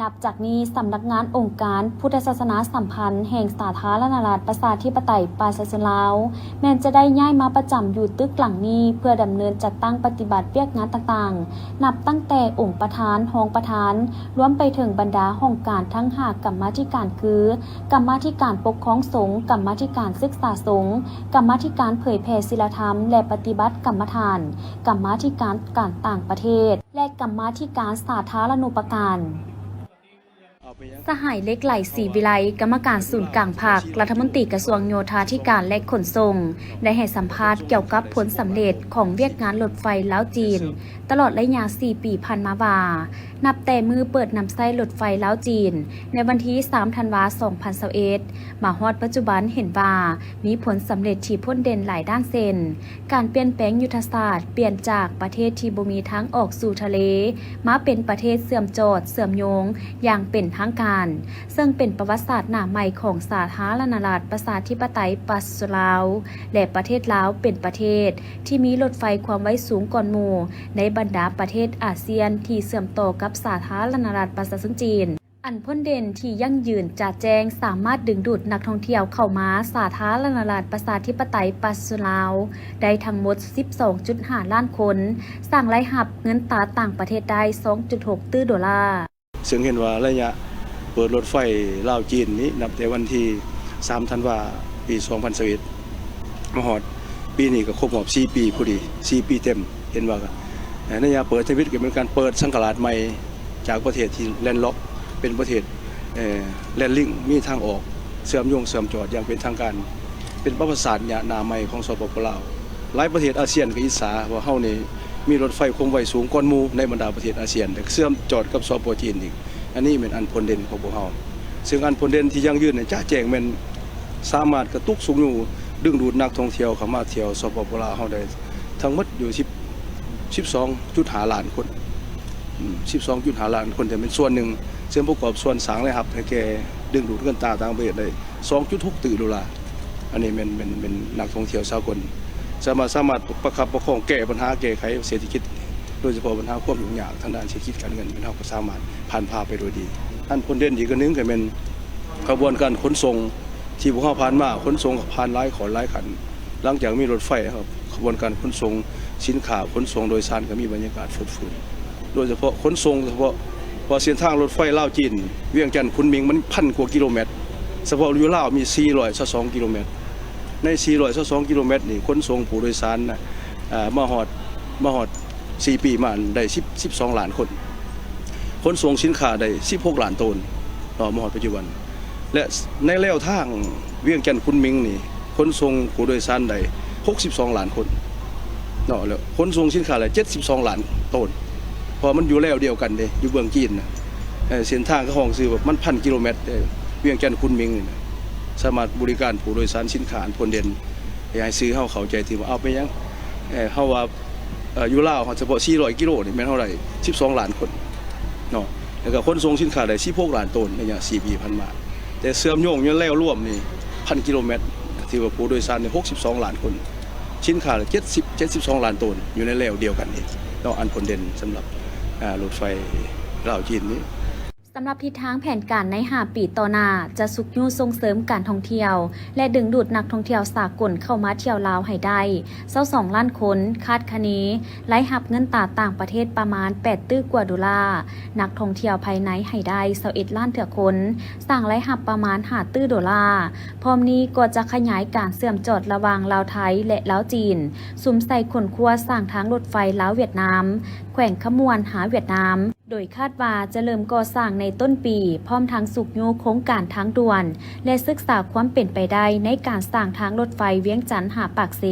นับจากนี้สำนักงานองค์การพุทธศาสนาสัมพันธ์แห่งสาธารณรัฐประชาธิปไตยประชาชนลาวแม้นจะได้ย้ายมาประจำอยู่ตึกหลังนี้เพื่อดำเนินจัดตั้งปฏิบัติเวียกงานต่างๆนับตั้งแต่องค์ประธานรองประธานรวมไปถึงบรรดาห้องการทั้ง5กรรมาธิการคือกรรมาธิการปกครองสงฆ์กรรมาธิการศึกษาสงฆ์กรรมาธิการเผยแผ่ศีลธรรมและปฏิบัติกรรมฐานกรรมาธิการการต่างประเทศและกรรมาธิการสาธารณูปการสหายเล็กไหลศรีวิไลกรรมการศูนย์กลางภาครัฐมนตรีกระทรวงโยธาธิการและขนส่งได้ให้สัมภาษณ์เกี่ยวกับผลสำเร็จของเวียกงานรถไฟลาวจีนตลอดระยะ4 ปีผ่านมาว่านับแต่มือเปิดนำไส้รถไฟลาวจีนในวันที่3 ธันวาคม 2021มาฮอดปัจจุบันเห็นว่ามีผลสำเร็จที่พ้นเด่นหลายด้านเช่นการเปลี่ยนแปลงยุทธศาสตร์เปลี่ยนจากประเทศที่บ่มีทางออกสู่ทะเลมาเป็นประเทศเสื่อมโจทย์เสื่อมโยงอย่างเป็นทาง างการ ซึ่งเป็นประวัติศาสตร์หน้าใหม่ของสาธารณรัฐประชาธิปไตยปาสลาวและประเทศลาวเป็นประเทศที่มีรถไฟความไวสูงก่อนหมู่ในบรรดาประเทศอาเซียนที่เชื่อมต่อกับสาธารณรัฐประชาชนจีนอันพ้นเด่นที่ยั่งยืนจัดแจงสามารถดึงดูดนักท่องเที่ยวเข้ามาสาธารณรัฐประชาธิปไตยปาสลาวได้ทั้งหมด 12.5 ล้านคนสร้างรายรับเงินตราต่างประเทศได้ 2.6 ตื้อดอลลาร์ ซึ่งเห็นว่าระยะเปิดรถไฟลาวจีนนี้นับแต่วันที่3ธันวาปี2021มาฮอดปีนี้ก็ครบรอบ4ปีพอดี4ปีเต็มเห็นว่าระยะเปิดชีวิตก็เป็นการเปิดสังกัดใหม่จากประเทศที่แลนด์ล็อกเป็นประเทศแลนด์ลิงมีทางออกเชื่อมโยงเชื่อมจอดอย่างเป็นทางการเป็นประวัติศาสตร์หน้าใหม่ของสปปลาวหลายประเทศอาเซียนก็อิจฉาว่าเฮานี่มีรถไฟความไวสูงก่อนหมู่ในบรรดาประเทศอาเซียนแต่เชื่อมจอดกับสปปจีนอีกอันนี้เป็นอันพ้นเด่นของพวกเฮาซึ่งอันพ้นเด่นที่ยั่งยืนเนี่ยจ้าแจ้งแม่นสามารถกระตุกสูงอยู่ดึงดูดนักท่องเที่ยวเข้ามาเที่ยวสปปลาวเฮาได้ทั้งหมดอยู่12.5 ล้านคน12.5 ล้านคนแต่เป็นส่วนหนึ่งเชื่อมประกอบส่วนสร้างเลยครับให้แกดึงดูดเงินตราต่างประเทศได้ 2.6 ตื้อดอลลาร์อันนี้เป็นนักท่องเที่ยวสากลสามารถประคับประคองแก้ปัญหาแก้ไขเศรษฐกิจโดยเฉพาะปัญหาความยุ่งยากทางด้านเศรษฐกิจการเงินเป็นเฮาก็สามารถผ่านพาไปโดยดีอันพ้นเด่นอีกอันนึงก็เป็นกระบวนการขนส่งที่พวกเฮาผ่านมาขนส่งผ่านหลายขอหลายขันหลังจากมีรถไฟครับกระบวนการขนส่งสินค้าขนส่งโดยสารก็มีบรรยากาศฟื้นโดยเฉพาะขนส่งเฉพาะพอเส้นทางรถไฟลาวจีนเวียงจันทน์คุนหมิงมัน1,000 กว่ากิโลเมตรเฉพาะอยู่ลาวมี422 กิโลเมตรใน422 กิโลเมตรนี่ขนส่งผู้โดยสารนะมาฮอด4 ปีมาได้12 ล้านคนขนส่งสินค้าได้16 ล้านตันต่อมาฮอดปัจจุบันและในแนวทางเวียงจันทน์คุนหมิงนี่ขนส่งผู้โดยสารได้62 ล้านคนเนาะแล้วขนส่งสินค้าได้72 ล้านตันพอมันอยู่แล้วเดียวกันเด้อยู่เบื้องจีนนะเส้นทางก็ห้องซื้อแบบมัน1,000 กิโลเมตรเวียงจันทน์คุนหมิงนี่สามารถบริการผู้โดยสารสินค้าพ้นเด่นให้ซื้อเฮาเข้าใจที่ว่าเอาไปยังเฮาว่าอยู่ลาวเฉพาะ400 กิโลนี่แม่นเท่าไหร่12 ล้านคนเนาะแล้วก็ขนส่งสินค้าได้16 ล้านตันในระยะ4 ปีผ่านมาแต่เชื่อมโยงอยู่แล้วรวมนี่ 1,000 กิโลเมตรที่ว่าผู้โดยสารนี่62 ล้านคนสินค้า72 ล้านตันอยู่ในแล้วเดียวกันนี่เนาะอันพ้นเด่นสำหรับรถไฟลาวจีนนี้ สำหรับทิศทางแผนการใน5 ปีต่อหน้าจะสุกยู่ส่งเสริมการท่องเที่ยวและดึงดูดนักท่องเที่ยวสากลเข้ามาเที่ยวลาวให้ได้22 ล้านคนคาดคะเนรายรับเงินตราต่างประเทศประมาณ8 ตื้อกว่าดอลลาร์นักท่องเที่ยวภายในให้ได้21 ล้านเถื่อคนสร้างรายรับประมาณ5 ตื้อดอลลาร์พร้อมนี้ก็จะขยายการเชื่อมจอดระหว่างลาวไทยและลาวจีนซุ่มใส่ขนครัวสร้างทางรถไฟลาวเวียดนามแขวงขมวนหาเวียดนามโดยคาดว่าจะเริ่มก่อสร้างในต้นปีพร้อมทั้งสุกโยโครงการทางด่วนและศึกษาความเป็นไปได้ในการสร้างทางรถไฟเวียงจันทน์หาปากเซ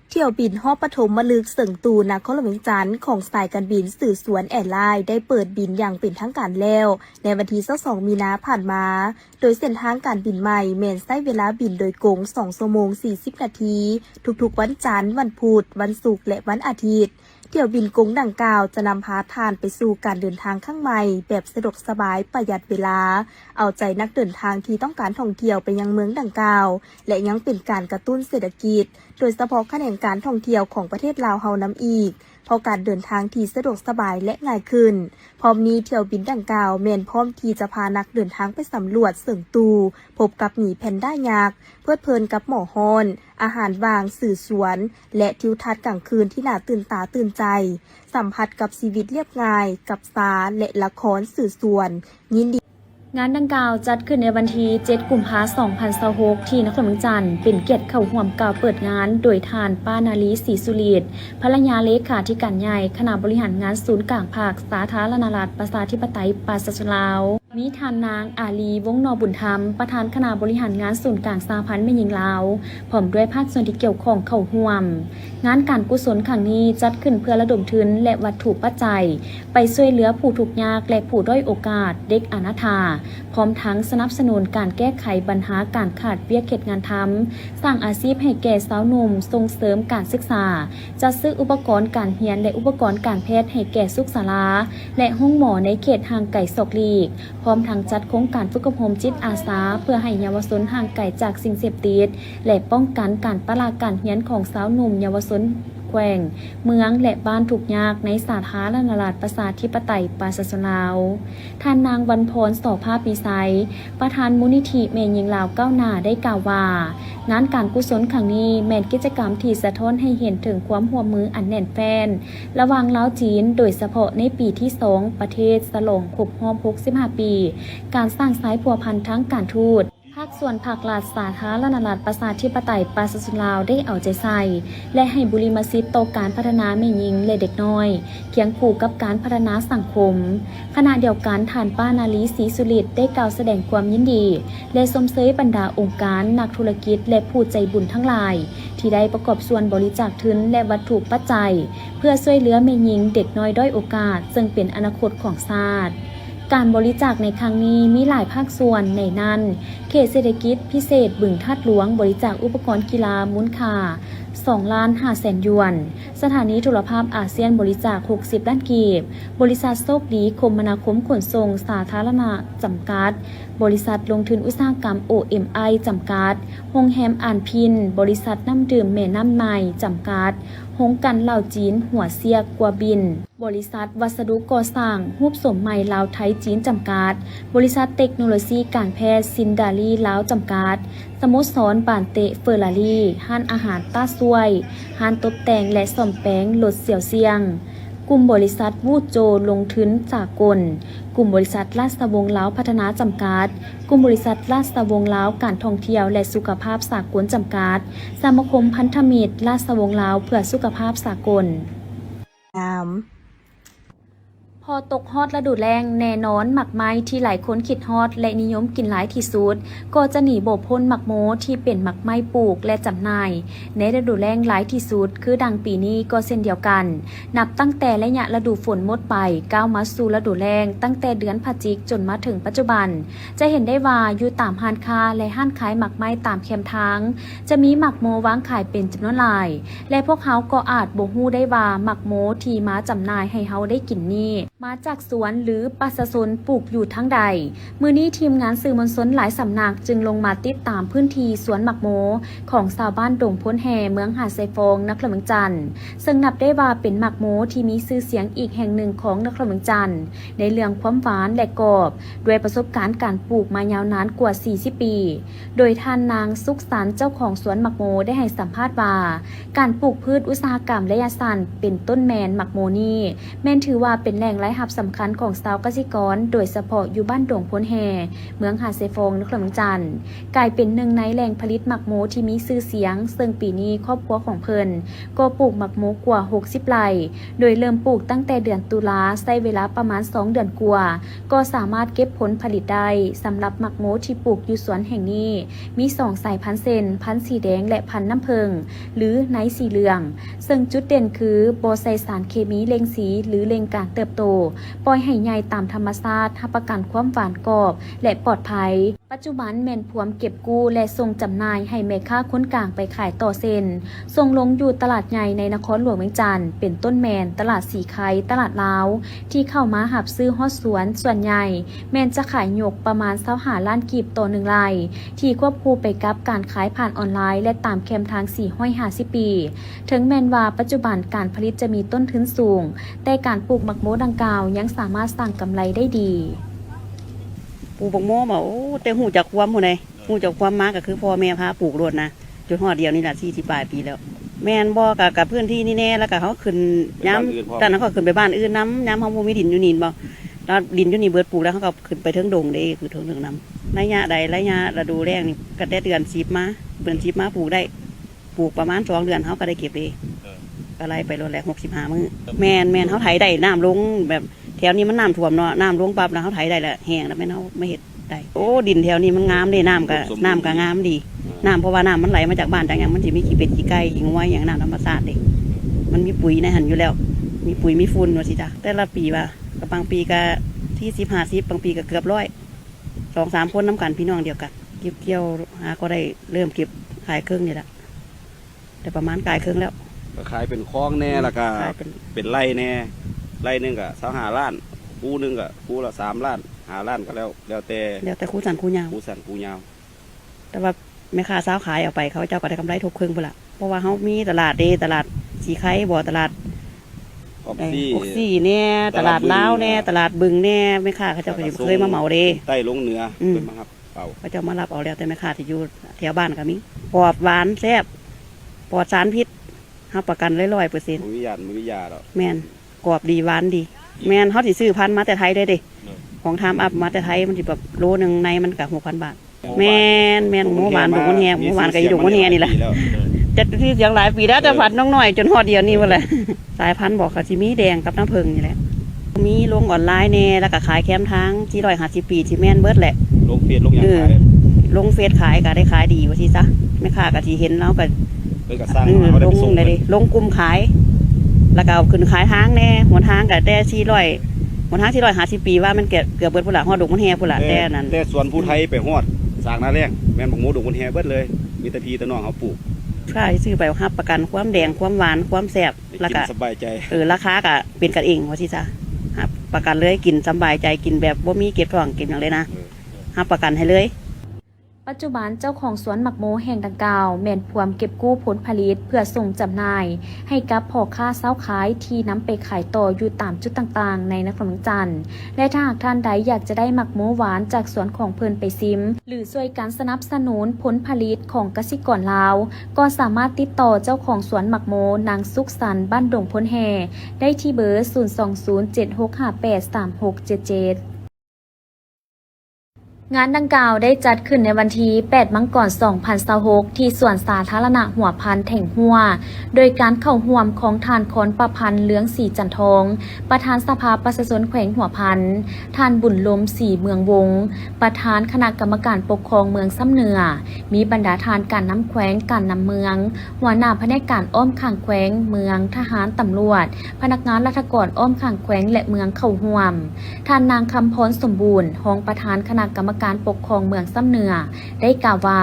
เที่ยวบินฮอบปฐมมฤกษ์เสิงตูนครเวียงจันทน์ของสายการบินสื่อสวนแอร์ไลน์ได้เปิดบินอย่างเป็นทางการแล้วในวันที่22 มีนาผ่านมาโดยเส้นทางการบินใหม่แม่นใช้เวลาบินโดยกง2 ชั่วโมง 40 นาทีทุกๆวันจันทร์วันพุธวันศุกร์และวันอาทิตย์เที่ยวบินกงดังกล่าวจะนำพาท่านไปสู่การเดินทางข้างใหม่แบบสะดวกสบายประหยัดเวลาเอาใจนักเดินทางที่ต้องการท่องเที่ยวไปยังเมืองดังกล่าวและยังเป็นการกระตุ้นเศรษฐกิจโดยเฉพาะแขนงการท่องเที่ยวของประเทศลาวเฮานำอีกเพราะการเดินทางที่สะดวกสบายและง่ายขึ้นพร้อมนี้เที่ยวบินดังกล่าวแม่นพร้อมที่จะพานักเดินทางไปสำรวจเสิงตูพบกับหมีแพนด้ายักษ์เพลิดเพลินกับหมอฮอนอาหารว่างสื่อสวนและทิวทัศน์กลางคืนที่น่าตื่นตาตื่นใจสัมผัสกับชีวิตเรียบง่ายกับสารและละครสื่อสวนยินดีงานดังกล่าวจัดขึ้นในวันที่7 กุมภาพันธ์ 2026ที่นครเวียงจันทน์เป็นเกียรติเข้าร่วมกล่าวเปิดงานโดยทานป้านาลีศรีสุฤทธิ์ภรรยาเลขาธิการใหญ่คณะบริหารงานศูนย์กลางภาคสาธารณรัฐประชาธิปไตยปาสลาวมี มีทานนางอาลีวงศ์นอบุญธรรมประธานคณะบริหารงานศูนย์กลางสหพันธ์แม่หญิงลาวพร้อมด้วยภาคส่วนที่เกี่ยวข้องเข้าร่วมงานการกุศลครั้งนี้จัดขึ้นเพื่อระดมทุนและวัตถุปัจจัยไปช่วยเหลือผู้ทุกข์ยากและผู้ด้อยโอกาสเด็กอนาถาพร้อมทั้งสนับสนุนการแก้ไขปัญหาการขาดเวียกเฮ็ดงานทำสร้างอาชีพให้แก่สาวหนุ่มส่งเสริมการศึกษาจัดซื้ออุปกรณ์การเรียนและอุปกรณ์การแพทย์ให้แก่สุขศาลาและห้องหมอในเขตห่างไกลศอกลีกพร้อมทั้งจัดโครงการฝึกอบรมจิตอาสาเพื่อให้เยาวชนห่างไกลจากสิ่งเสพติดและป้องกันการปราการเรียนของสาวหนุ่มเยาวชนแขวงเมืองและบ้านทุกยากในสาธารณรัฐประชาธิปไตยประชาชนลาวท่านนางวันพรโสภาปีไซประธานมูลนิธิแม่หญิงลาวก้าวหน้าได้กล่าวว่างานการกุศลครั้งนี้แม่นกิจกรรมที่สะท้อนให้เห็นถึงความร่วมมืออันแน่นแฟ้นระหว่างลาวจีนโดยเฉพาะในปีที่2ประเทศฉลองครบรอบ65 ปีการสร้างสายพัวพันทั้งการทูตภาคส่วนภาครัฐสาธารณรัฐประชาธิปไตยประชาชนลาวได้เอาใจใส่และให้บุริมสิทธิ์ต่อการพัฒนาแม่หญิงและเด็กน้อยเคียงคู่กับการพัฒนาสังคมขณะเดียวกันท่านป้านาลีศรีสุริตได้กล่าวแสดงความยินดีและชมเชยบรรดาองค์การนักธุรกิจและผู้ใจบุญทั้งหลายที่ได้ประกอบส่วนบริจาคทุนและวัตถุปัจจัยเพื่อช่วยเหลือแม่หญิงเด็กน้อยด้อยโอกาสซึ่งเป็นอนาคตของชาติการบริจาคในครั้งนี้มีหลายภาคส่วนในนั้นเขตเศรษฐกิจพิเศษบึงทัดหลวงบริจาคอุปกรณ์กีฬามูลค่า2,500,000 หยวนสถานีโทรภาพอาเซียนบริจาค60 ล้านกีบบริษัทโชคดีคมนาคมขนส่งสาธารณะจำกัดบริษัทลงทุนอุตสาหกรรม OMI จำกัดโรงแรมอ่านพินบริษัทน้ำดื่มแม่น้ำใหม่จำกัดโรงกันเหล่าจีนหัวเสียกกัวบินบริษัทวัสดุก่อสร้างรูปสมใหม่ลาวไทยจีนจำกัดบริษัทเทคโนโลยีการแพทย์ซินดาลีลาวจำกัดสโมสรบานเตะเฟอร์รารี่ห้านอาหารต้าซวยห้านตกแต่งและซ่อมแปลงรถเสี่ยวเซียงกลุ่มบริษัทวูดโจลงทุนสากลกลุ่มบริษัทราชวงศ์ลาวพัฒนาจำกัดกลุ่มบริษัทราชวงศ์ลาวการท่องเที่ยวและสุขภาพสากลจำกัดสมาคมพันธมิตรราชวงศ์ลาวเพื่อสุขภาพสากลพอตกฮอดฤดูแล้งแน่นอนหมักไม้ที่หลายคนคิดฮอดและนิยมกินหลายที่สุดก็จะหนีบ่พ้นหมักโมที่เป็นหมักไม้ปลูกและจำหน่ายในฤดูแล้งหลายที่สุดคือดังปีนี้ก็เช่นเดียวกันนับตั้งแต่ระยะฤดูฝนหมดไปก้าวมาสู่ฤดูแล้งตั้งแต่เดือนพฤศจิกายนจนมาถึงปัจจุบันจะเห็นได้ว่าอยู่ตามห้านค้าและห้านขายหมักไม้ตามแคมทางจะมีหมักโมวางขายเป็นจำนวนหลายและพวกเขาก็อาจบ่ฮู้ได้ว่าหมักโมที่มาจำหน่ายให้เฮาได้กินนี้มาจากสวนหรือประชาชนปลูกอยู่ทั้งใดมื้อนี้ทีมงานสื่อมวลชนหลายสำนักจึงลงมาติดตามพื้นที่สวนหมักโมของชาวบ้านดงพ้นแห่เมืองหาดไซฟองนครเมืองจันทร์ซึ่งนับได้ว่าเป็นหมักโมที่มีชื่อเสียงอีกแห่งหนึ่งของนครเมืองจันทร์ในเรื่องความหวานและกรอบด้วยประสบการณ์การปลูกมายาวนานกว่า40 ปีโดยท่านนางสุขสันต์เจ้าของสวนหมักโมได้ให้สัมภาษณ์ว่าการปลูกพืชอุตสาหกรรมระยะสั้นเป็นต้นแมนหมักโมนี้แม่นถือว่าเป็นแหล่งรายรับสำคัญของชาวเกษตรกรโดยเฉพาะอยู่บ้านดงพ้นแห่เมืองหาดไซฟองนครเมืองจันทร์กลายเป็นหนึ่งในแหล่งผลิตหมักโมที่มีชื่อเสียงซึ่งปีนี้ครอบครัวของเพิ่นก็ปลูกหมักโมกว่า60 ไร่โดยเริ่มปลูกตั้งแต่เดือนตุลาใช้เวลาประมาณ2 เดือนกว่าก็สามารถเก็บผลผลิตได้สำหรับหมักโมที่ปลูกอยู่สวนแห่งนี้มี2 สายพันธุ์เซนพันธุ์สีแดงและพันธุ์น้ำผึ้งหรือไนท์สีเหลืองซึ่งจุดเด่นคือบ่ใส่สารเคมีเล็งสีหรือเล็งการเติบโตปล่อยให้ใหญ่ตามธรรมชาติรับประกันความหวานกรอบและปลอดภัยปัจจุบันแม่นพวมเก็บกู้และส่งจำหน่ายให้แม่ค้าคนกลางไปขายต่อเซ็นส่งลงอยู่ตลาดใหญ่ในนครหลวงเวียงจันทร์เป็นต้นแมนตลาดสีไข่ตลาดลาวที่เข้ามาหับซื้อฮอดสวนส่วนใหญ่แม่นจะขายหยกประมาณ25 ล้านกีบต่อ1 ไร่ที่ควบคู่ไปกับการขายผ่านออนไลน์และตามแคมทาง450 ปีถึงแม้นว่าปัจจุบันการผลิตจะมีต้นทุนสูงแต่การปลูกหมักโมดังกล่าวยังสามารถสร้างกำไรได้ดีปลูกบักโมมาโอ้แต่หูจากความหูไหนหูจากความมาก็คือพ่อแม่พาปลูกรวดนะจนหอดเดียวนี่แหละ40 ปลายปีแล้วแม่นบ่กับเพื่อนที่นี่แน่แล้วก็เขาขึ้นย้ำตอนนั้นเขาขึ้นไปบ้านอื่นย้ำเขาบ่มีดินอยู่นี่บ่แล้วดินอยู่นี่เบิดปลูกแล้วเขาก็ขึ้นไปเทิงดงเด้คือเทิงน้ำระยะใดระยะฤดูแล้งนี่ก็ได้เดือน10 มาปลูกได้ปลูกประมาณ2 เดือนเขาก็ได้เก็บเองก็ไล่ไปรถแหละ65 มื้อแม่นเขาไถได้น้ำลงแบบ แถวนี้มันน้ำท่วมเนาะน้ำลงปั๊บแล้วเขาไถได้แล้วแห้งแล้วแม่นเอาไม่เห็ดได้โอ้ดินแถวนี้มันงามเลยน้ำก็งามดีน้ำเพราะว่าน้ำมันไหลมาจากบ้านจากอย่างมันจะมีขี้เป็ดขี้ไก่ขี้งัวอย่างน้ำธรรมชาติเด็มันมีปุ๋ยในหันอยู่แล้วมีปุ๋ยมีฝุ่นว่าสิจ้ะแต่ละปีว่าก็บางปีก็ที่10-50บางปีก็เกือบ100 2-3คนน้ำกันพี่น้องเดียวกันเก็บเกี่ยวหาก็ได้เริ่มเก็บขายเครื่องนี่แหละแต่ประมาณขายเครื่องแล้ว ก็ขายเป็นคลองแน่แล้วก็ ขายเป็น เป็นไร่แน่ไร่หนึงก็25 ล้านคู่หนึงก็คู่ละ3 ล้าน5 ล้านก็แล้วแต่ คู่สันคู่ยาว คู่สั้นคู่ยาว แต่ว่าแม่ค้าสาวขายเอาไปเขาเจ้าก็ได้กำไรทบครึ่งพุ่นละเพราะว่าเขามีตลาดตลาดสีไข่บ่ตลาด ออกซี่ เนี่ยตลาดลาวเนี่ยตลาดบึงเนี่ยแม่ค้าเขาเจ้าก็เคยมาเหมาเด้ ใต้ลงเหนือ อืม เป็นมาครับเป่า เขาเจ้ามารับเอาแล้วแต่แม่ค้าที่อยู่แถวบ้านก็มีปลอดหวานแซ่บปลอดสารพิษรับประกัน100% มือวิยาดอก แมนกรอบดีหวานดี แมนเขาสิซื้อพันธุ์มาแต่ไทยได้เด้ของทำอัพมาแต่ไทยมันสิแบบโลนึงในมันก็6,000 บาทแมนหมูหวานดุกมันแฮหมูหวานกับอีดุกมันแฮนี่แหละจะที่เสียงหลายปีแล้วแต่ผัดน้องหน่อยจนฮอดเดียวนี่หมดเลย สายพันธุ์บอกเขาสิมีแดงกับน้ำผึ้งนี่แหละมีลงออนไลน์แน่แล้วก็ขายแคมทางที่150 ปีที่แม่นเบิดแหละ ลงเฟซลงอย่างขาย ลงเฟซขายก็ได้ขายดีว่าสิซะแม่ค้าก็ที่เห็นแล้วก็ เลยก็สร้างมาเขาได้ ล ไป ง ส่ง ได้ดิลงกลุ่มขาย แล้วก็เอาขึ้นขายทางแน่หัวทางก็แต่หัวทาง450 ปีว่ามันเกือบเบิดพุ่นละฮอดดงมันแฮพุ่นละแต่นั้น แต่ส่วนผู้ไทยไปฮอดสร้างหน้าแรงแม่นบักหมูดุคนแฮเบิดเลยมีแต่พี่แต่น้องเขาปลูก ค่าที่ซื้อไปรับประกันความแดงความหวานความแซ่บ ได้ แล้ว กิ ก็ นสบายใจ ราคาก็เป็นกันเองว่าสิจ้ะรับประกันเลยกินสบายใจกินแบบบ่มีเก็บท้องกินอย่างเลยนะรับประกันให้เลย ปัจจุบันเจ้าของสวนหมักโมแห่งดังกล่าวแม่นพวมเก็บกู้ผลผลิตเพื่อส่งจำหน่าย ให้กับพ่อค้าเซ้าขายที่นำไปขายต่ออยู่ตามจุดต่างๆ ในนครหลวงจันทร์และถ้าหากท่านใดอยากจะได้หมักโมหวานจากสวนของเพิ่นไปซิม หรือช่วยการสนับสนุนผลผลิตของเกษตรกรลาวก็สามารถติดต่อเจ้าของสวนหมักโมนางสุขสันต์บ้านดงพ้นแห่ได้ที่เบอร์ 02076583677งานดังกล่าวได้จัดขึ้นในวันที่ 8 มังกร 2026 ที่สวนสาธารณะหัวพันแถ่งหัว โดยการเข้าร่วมของทานคอนประพันธ์เหลืองสีจันทอง ประธานสภาประชาชนแขวงหัวพันทานบุญลมสีเมืองวง ประธานคณะกรรมการปกครองเมืองซ้ำเหนือ มีบรรดาทานการน้ำแขวงการน้ำเมือง หัวหน้าแผนกการอ้อมข้างแขวงเมืองทหารตำรวจ พนักงานราชการอ้อมข้างแขวงและเมืองเข้าร่วมท่านนางคำพรสมบูรณ์รองประธานคณะกรรมการปกครองเมืองซ้ำเหนือได้กล่าวว่า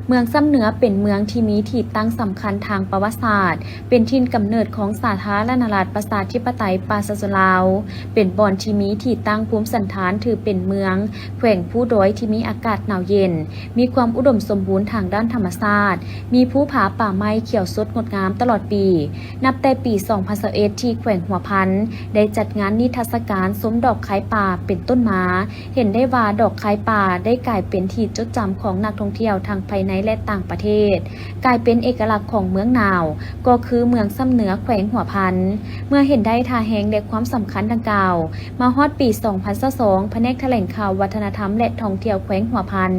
เมืองซ้ำเหนือเป็นเมืองที่มีที่ตั้งสำคัญทางประวัติศาสตร์เป็นถิ่นกำเนิดของสาธารณรัฐประชาธิปไตยปราศจากลาวเป็นบ่อนที่มีที่ตั้งภูมิสันฐานถือเป็นเมืองแขวงผู้ดอยที่มีอากาศหนาวเย็นมีความอุดมสมบูรณ์ทางด้านธรรมชาติมีภูผาป่าไม้เขียวสดงดงามตลอดปีนับแต่ปี 2021 ที่แขวงหัวพันได้จัดงานนิทรรศการสมดอกคล้ายป่าเป็นต้นมาเห็นได้ว่าดอกคล้ายป่าได้กลายเป็นที่จดจำของนักท่องเที่ยวทางภายในและต่างประเทศกลายเป็นเอกลักษณ์ของเมืองหนาวก็คือเมืองซ้ำเหนือแขวงหัวพันเมื่อเห็นได้ท่าแหงและความสำคัญดังกล่าวมาฮอดปี 2022 แผนกแถลงข่าววัฒนธรรมและท่องเที่ยวแขวงหัวพัน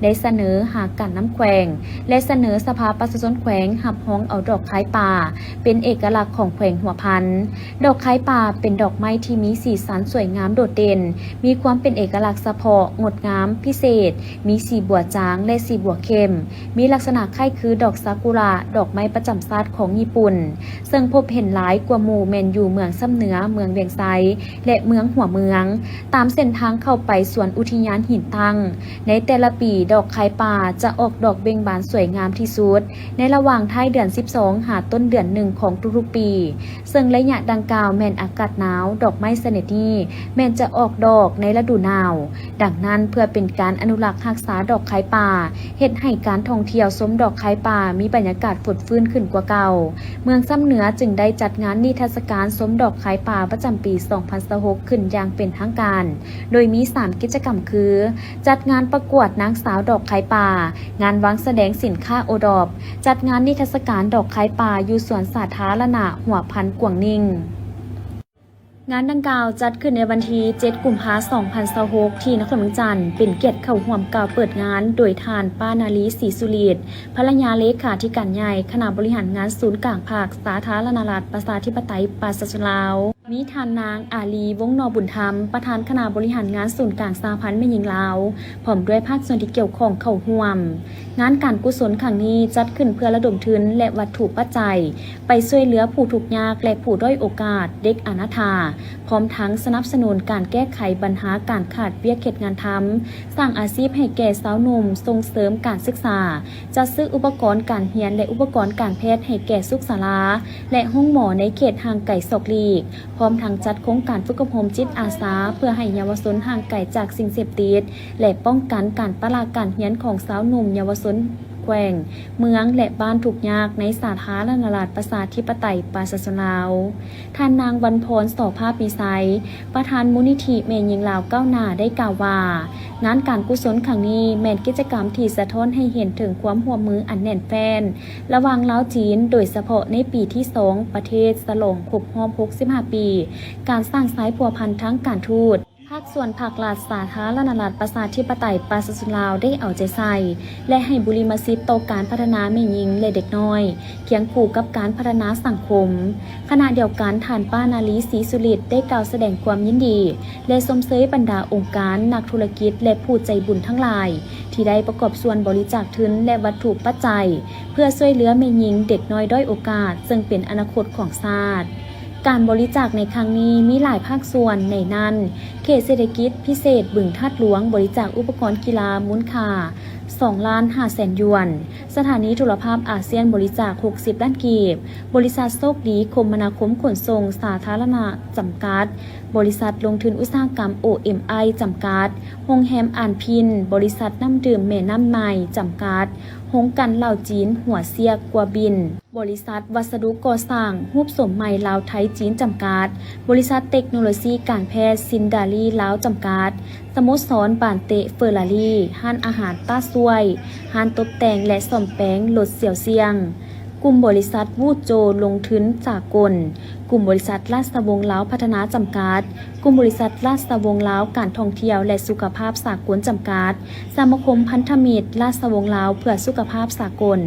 ได้เสนอหาการน้ำแขวงและเสนอสภาประชาชนแขวงหับฮ้องเอาดอกคล้ายป่าเป็นเอกลักษณ์ของแขวงหัวพันดอกคล้ายป่าเป็นดอกไม้ที่มีสีสันสวยงามโดดเด่นมีความเป็นเอกลักษณ์เฉพาะงดงามพิเศษมีสีบัวจางและสีบัวเข้มมีลักษณะคล้ายคือดอกซากุระดอกไม้ประจำชาติของญี่ปุ่นซึ่งพบเห็นหลายกว่าหมู่แมนอยู่เมืองซ้ำเหนือเมืองเวียงไซและเมืองหัวเมืองตามเส้นทางเข้าไปสวนอุทยานหินตั้งในแต่ละปีดอกคล้ายป่าจะออกดอกเบ่งบานสวยงามที่สุดในระหว่างท้ายเดือน 12 หาต้นเดือน1ของทุกๆปีซึ่งระยะดังกล่าวแม่นอากาศหนาวดอกไม้ชนิดนี้แม่นจะออกดอกในฤดูหนาวดังนั้นเพื่อเป็นการอนุรักษ์รักษาดอกคล้ายป่าเฮ็ดให้การท่องเที่ยวชมดอกคล้ายป่ามีบรรยากาศสดชื่นขึ้นกว่าเก่าเมืองซ้ำเหนือจึงได้จัดงานนิทรรศการชมดอกคล้ายป่าประจำปี 2026 ขึ้นอย่างเป็นทางการโดยมี 3 กิจกรรมคือจัดงานประกวดนางสาวดอกคล้ายป่างานวางแสดงสินค้าโอดอปจัดงานนิทรรศการดอกคล้ายป่าอยู่สวนสาธารณะหัวพันกวางนิ่งงานดังกล่าวจัดขึ้นในวันที่ 7 กุมภาพันธ์ 2026 ที่นครหลวงจันทร์เป็นเกียรติเข้าร่วมกล่าวเปิดงานโดยทานป้านาลีศรีสุรีภรรยาเลขาธิการใหญ่คณะบริหารงานศูนย์กลางภาคสาธารณรัฐประชาธิปไตยปราศจากลาว มีทานนางอาลีวงศ์นอบุญธรรมประธานคณะบริหารงานศูนย์กลางสหพันธ์แม่หญิงลาวพร้อมด้วยภาคส่วนที่เกี่ยวข้องเข้าร่วมงานการกุศลครั้งนี้จัดขึ้นเพื่อระดมทุนและวัตถุปัจจัยไปช่วยเหลือผู้ทุกข์ยากและผู้ด้อยโอกาสเด็กอนาถาพร้อมทั้งสนับสนุนการแก้ไขปัญหาการขาดเวียกเขตงานทำสร้างอาชีพให้แก่สาวหนุ่มส่งเสริมการศึกษาจัดซื้ออุปกรณ์การเรียนและอุปกรณ์การแพทย์ให้แก่สุขศาลาและห้องหมอในเขตห่างไกลศอกลีกพร้อมทั้งจัดโครงการฝึกอบรมจิตอาสาเพื่อให้เยาวชนห่างไกลจากสิ่งเสพติดและป้องกันการปราการเรียนของสาวหนุ่มเยาวชนแขวงเมืองและบ้านทุกยากในสาธารณรัฐประชาธิปไตยประชาชนลาวท่านนางวรรณพร โสภาปีไซประธานมูลนิธิแม่หญิงลาวก้าวหน้าได้กล่าวว่างานการกุศลครั้งนี้แม่นกิจกรรมที่สะท้อนให้เห็นถึงความร่วมมืออันแน่นแฟ้นระหว่างลาวจีนโดยเฉพาะในปีที่2ประเทศฉลองครบรอบ65 ปีการสร้างสายพัวพันทั้งการทูตภาคส่วนภาครัฐสาธารณรัฐประชาธิปไตยประชาชนลาวได้เอาใจใส่และให้บุริมสิทธิ์ต่อการพัฒนาแม่หญิงและเด็กน้อยเคียงคู่กับการพัฒนาสังคมขณะเดียวกันท่านป้านาลีศรีสุริตได้กล่าวแสดงความยินดีและชมเชยบรรดาองค์การนักธุรกิจและผู้ใจบุญทั้งหลายที่ได้ประกอบส่วนบริจาคทุนและวัตถุปัจจัยเพื่อช่วยเหลือแม่หญิงเด็กน้อยด้อยโอกาสซึ่งเป็นอนาคตของชาติการบริจาคในครั้งนี้มีหลายภาคส่วนในนั้นเขตเศรษฐกิจพิเศษบึงธาตุหลวงบริจาคอุปกรณ์กีฬามูลค่า2,500,000 หยวนสถานีโทรภาพอาเซียนบริจาค60 ล้านกีบบริษัทโชคดีคมนาคมขนส่งสาธารณะจำกัดบริษัทลงทุนอุตสาหกรรม OMI จำกัดโรงแรมอ่านพินบริษัทน้ำดื่มแม่น้ำใหม่จำกัดโรงกันเหล่าจีนหัวเสียกกัวบินบริษัทวัสดุก่อสร้างรูปสมใหม่ลาวไทยจีนจำกัดบริษัทเทคโนโลยีการแพทย์ซินดาลีลาวจำกัดสโมสรบานเตะเฟอร์รารี่ห้านอาหารต้าซวยห้านตกแต่งและซ่อมแปลงรถเสี่ยวเซียงกลุ่มบริษัทวูดโจลงทุนสากลกลุ่มบริษัทราชวงศ์ลาวพัฒนาจำกัดกลุ่มบริษัทราชวงศ์ลาวการท่องเที่ยวและสุขภาพสากลจำกัดสมาคมพันธมิตรราชวงศ์ลาวเพื่อสุขภาพสากล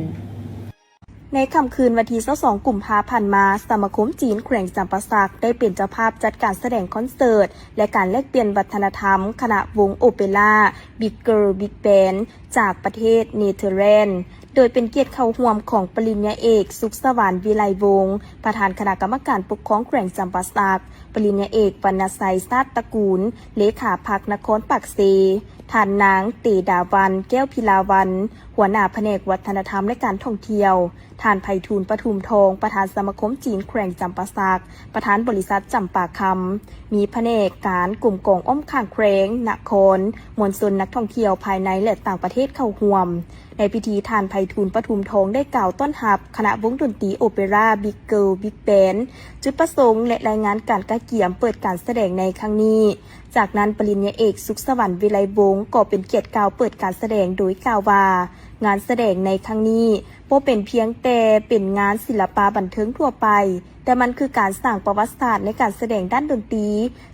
ในค่ำคืนวันที่22 กุมภาพันธ์มาสมาคมจีนแขวงจำปาสักได้เป็นเจ้าภาพจัดการแสดงคอนเสิร์ตและการแลกเปลี่ยนวัฒนธรรมคณะวงโอเปร่าบิ๊กเกิร์ลบิ๊กแบนด์จากประเทศเนเธอร์แลนด์โดยเป็นเกียรติเข้าร่วมของปริญญาเอกสุขสวรรค์วิไลวงศ์ประธานคณะกรรมการปกครองแขวงจำปาสักปริญญาเอกวรรณชัยซาดตระกูลเลขาพรรคนครปักเซท่านนางเตดาวันแก้วพิลาวันหัวหน้าแผนกวัฒนธรรมและการท่องเที่ยวท่านไพฑูรย์ปทุมทองประธานสมาคมจีนแขวงจำปาสักประธานบริษัทจำปาคำมีแผนกการกลุ่มกองอ้อมข้างแขวงนครมวลชนนักท่องเที่ยวภายในและต่างประเทศเข้าร่วมในพิธีท่านไพฑูรย์ปทุมทองได้กล่าวต้อนรับคณะวงดนตรีโอเปร่าบิ๊กเกิร์ลบิ๊กแบนด์จุดประสงค์และรายงานการกระเกี่ยมเปิดการแสดงในครั้งนี้จากนั้นปริญญาเอกสุขสวรรค์วิไลวงศ์ก็เป็นเกียรติกล่าวเปิดการแสดงโดยกล่าวว่างานแสดงในครั้งนี้บ่เป็นเพียงแต่เป็นงานศิลปะบันเทิงทั่วไปแต่มันคือการสร้างประวัติศาสตร์ในการแสดงด้านดนตรี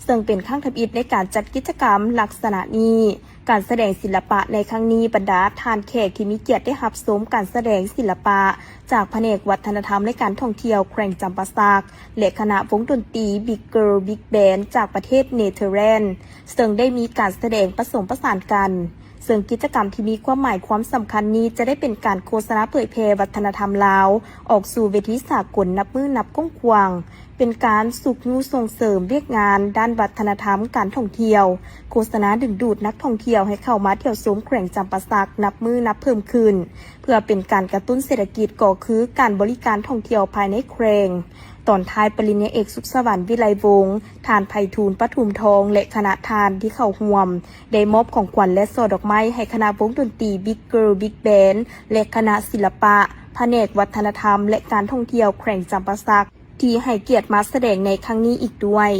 ซึ่งเป็นครั้งทำอิฐในการจัดกิจกรรมลักษณะนี้การแสดงศิลปะในครั้งนี้บรรดาทานแขกที่มีเกียรติได้รับชมการแสดงศิลปะจากแผนกวัฒนธรรมและการท่องเที่ยวแขวงจำปาสักและคณะวงดนตรีบิ๊กเกิร์ลบิ๊กแบนด์จากประเทศเนเธอร์แลนด์ซึ่งได้มีการแสดงผสมผสานกันซึ่งกิจกรรมที่มีความหมายความสำคัญนี้จะได้เป็นการโฆษณาเผยแพร่วัฒนธรรมลาวออกสู่เวทีสากลนับมือนับก้องควางเป็นการสุขยูส่งเสริมเรียกงานด้านวัฒนธรรมการท่องเที่ยวโฆษณาดึงดูดนักท่องเที่ยวให้เข้ามาเที่ยวชมแขวงจำปาสักนับมือนับเพิ่มขึ้นเพื่อเป็นการกระตุ้นเศรษฐกิจก็คือการบริการท่องเที่ยวภายในแขวงตอนท้ายปริญญาเอกสุขสวรรค์วิไลวงศ์ท่านไพฑูรย์ปทุมทองและคณะทานที่เข้าร่วมได้มอบของขวัญและช่อดอกไม้ให้คณะวงดนตรีบิ๊กเกิร์ลบิ๊กแบนด์และคณะศิลปะแผนกวัฒนธรรมและการท่องเที่ยวแขวงจำปาสักที่ให้เกียรติมาแสดงในครั้งนี้อีกด้วย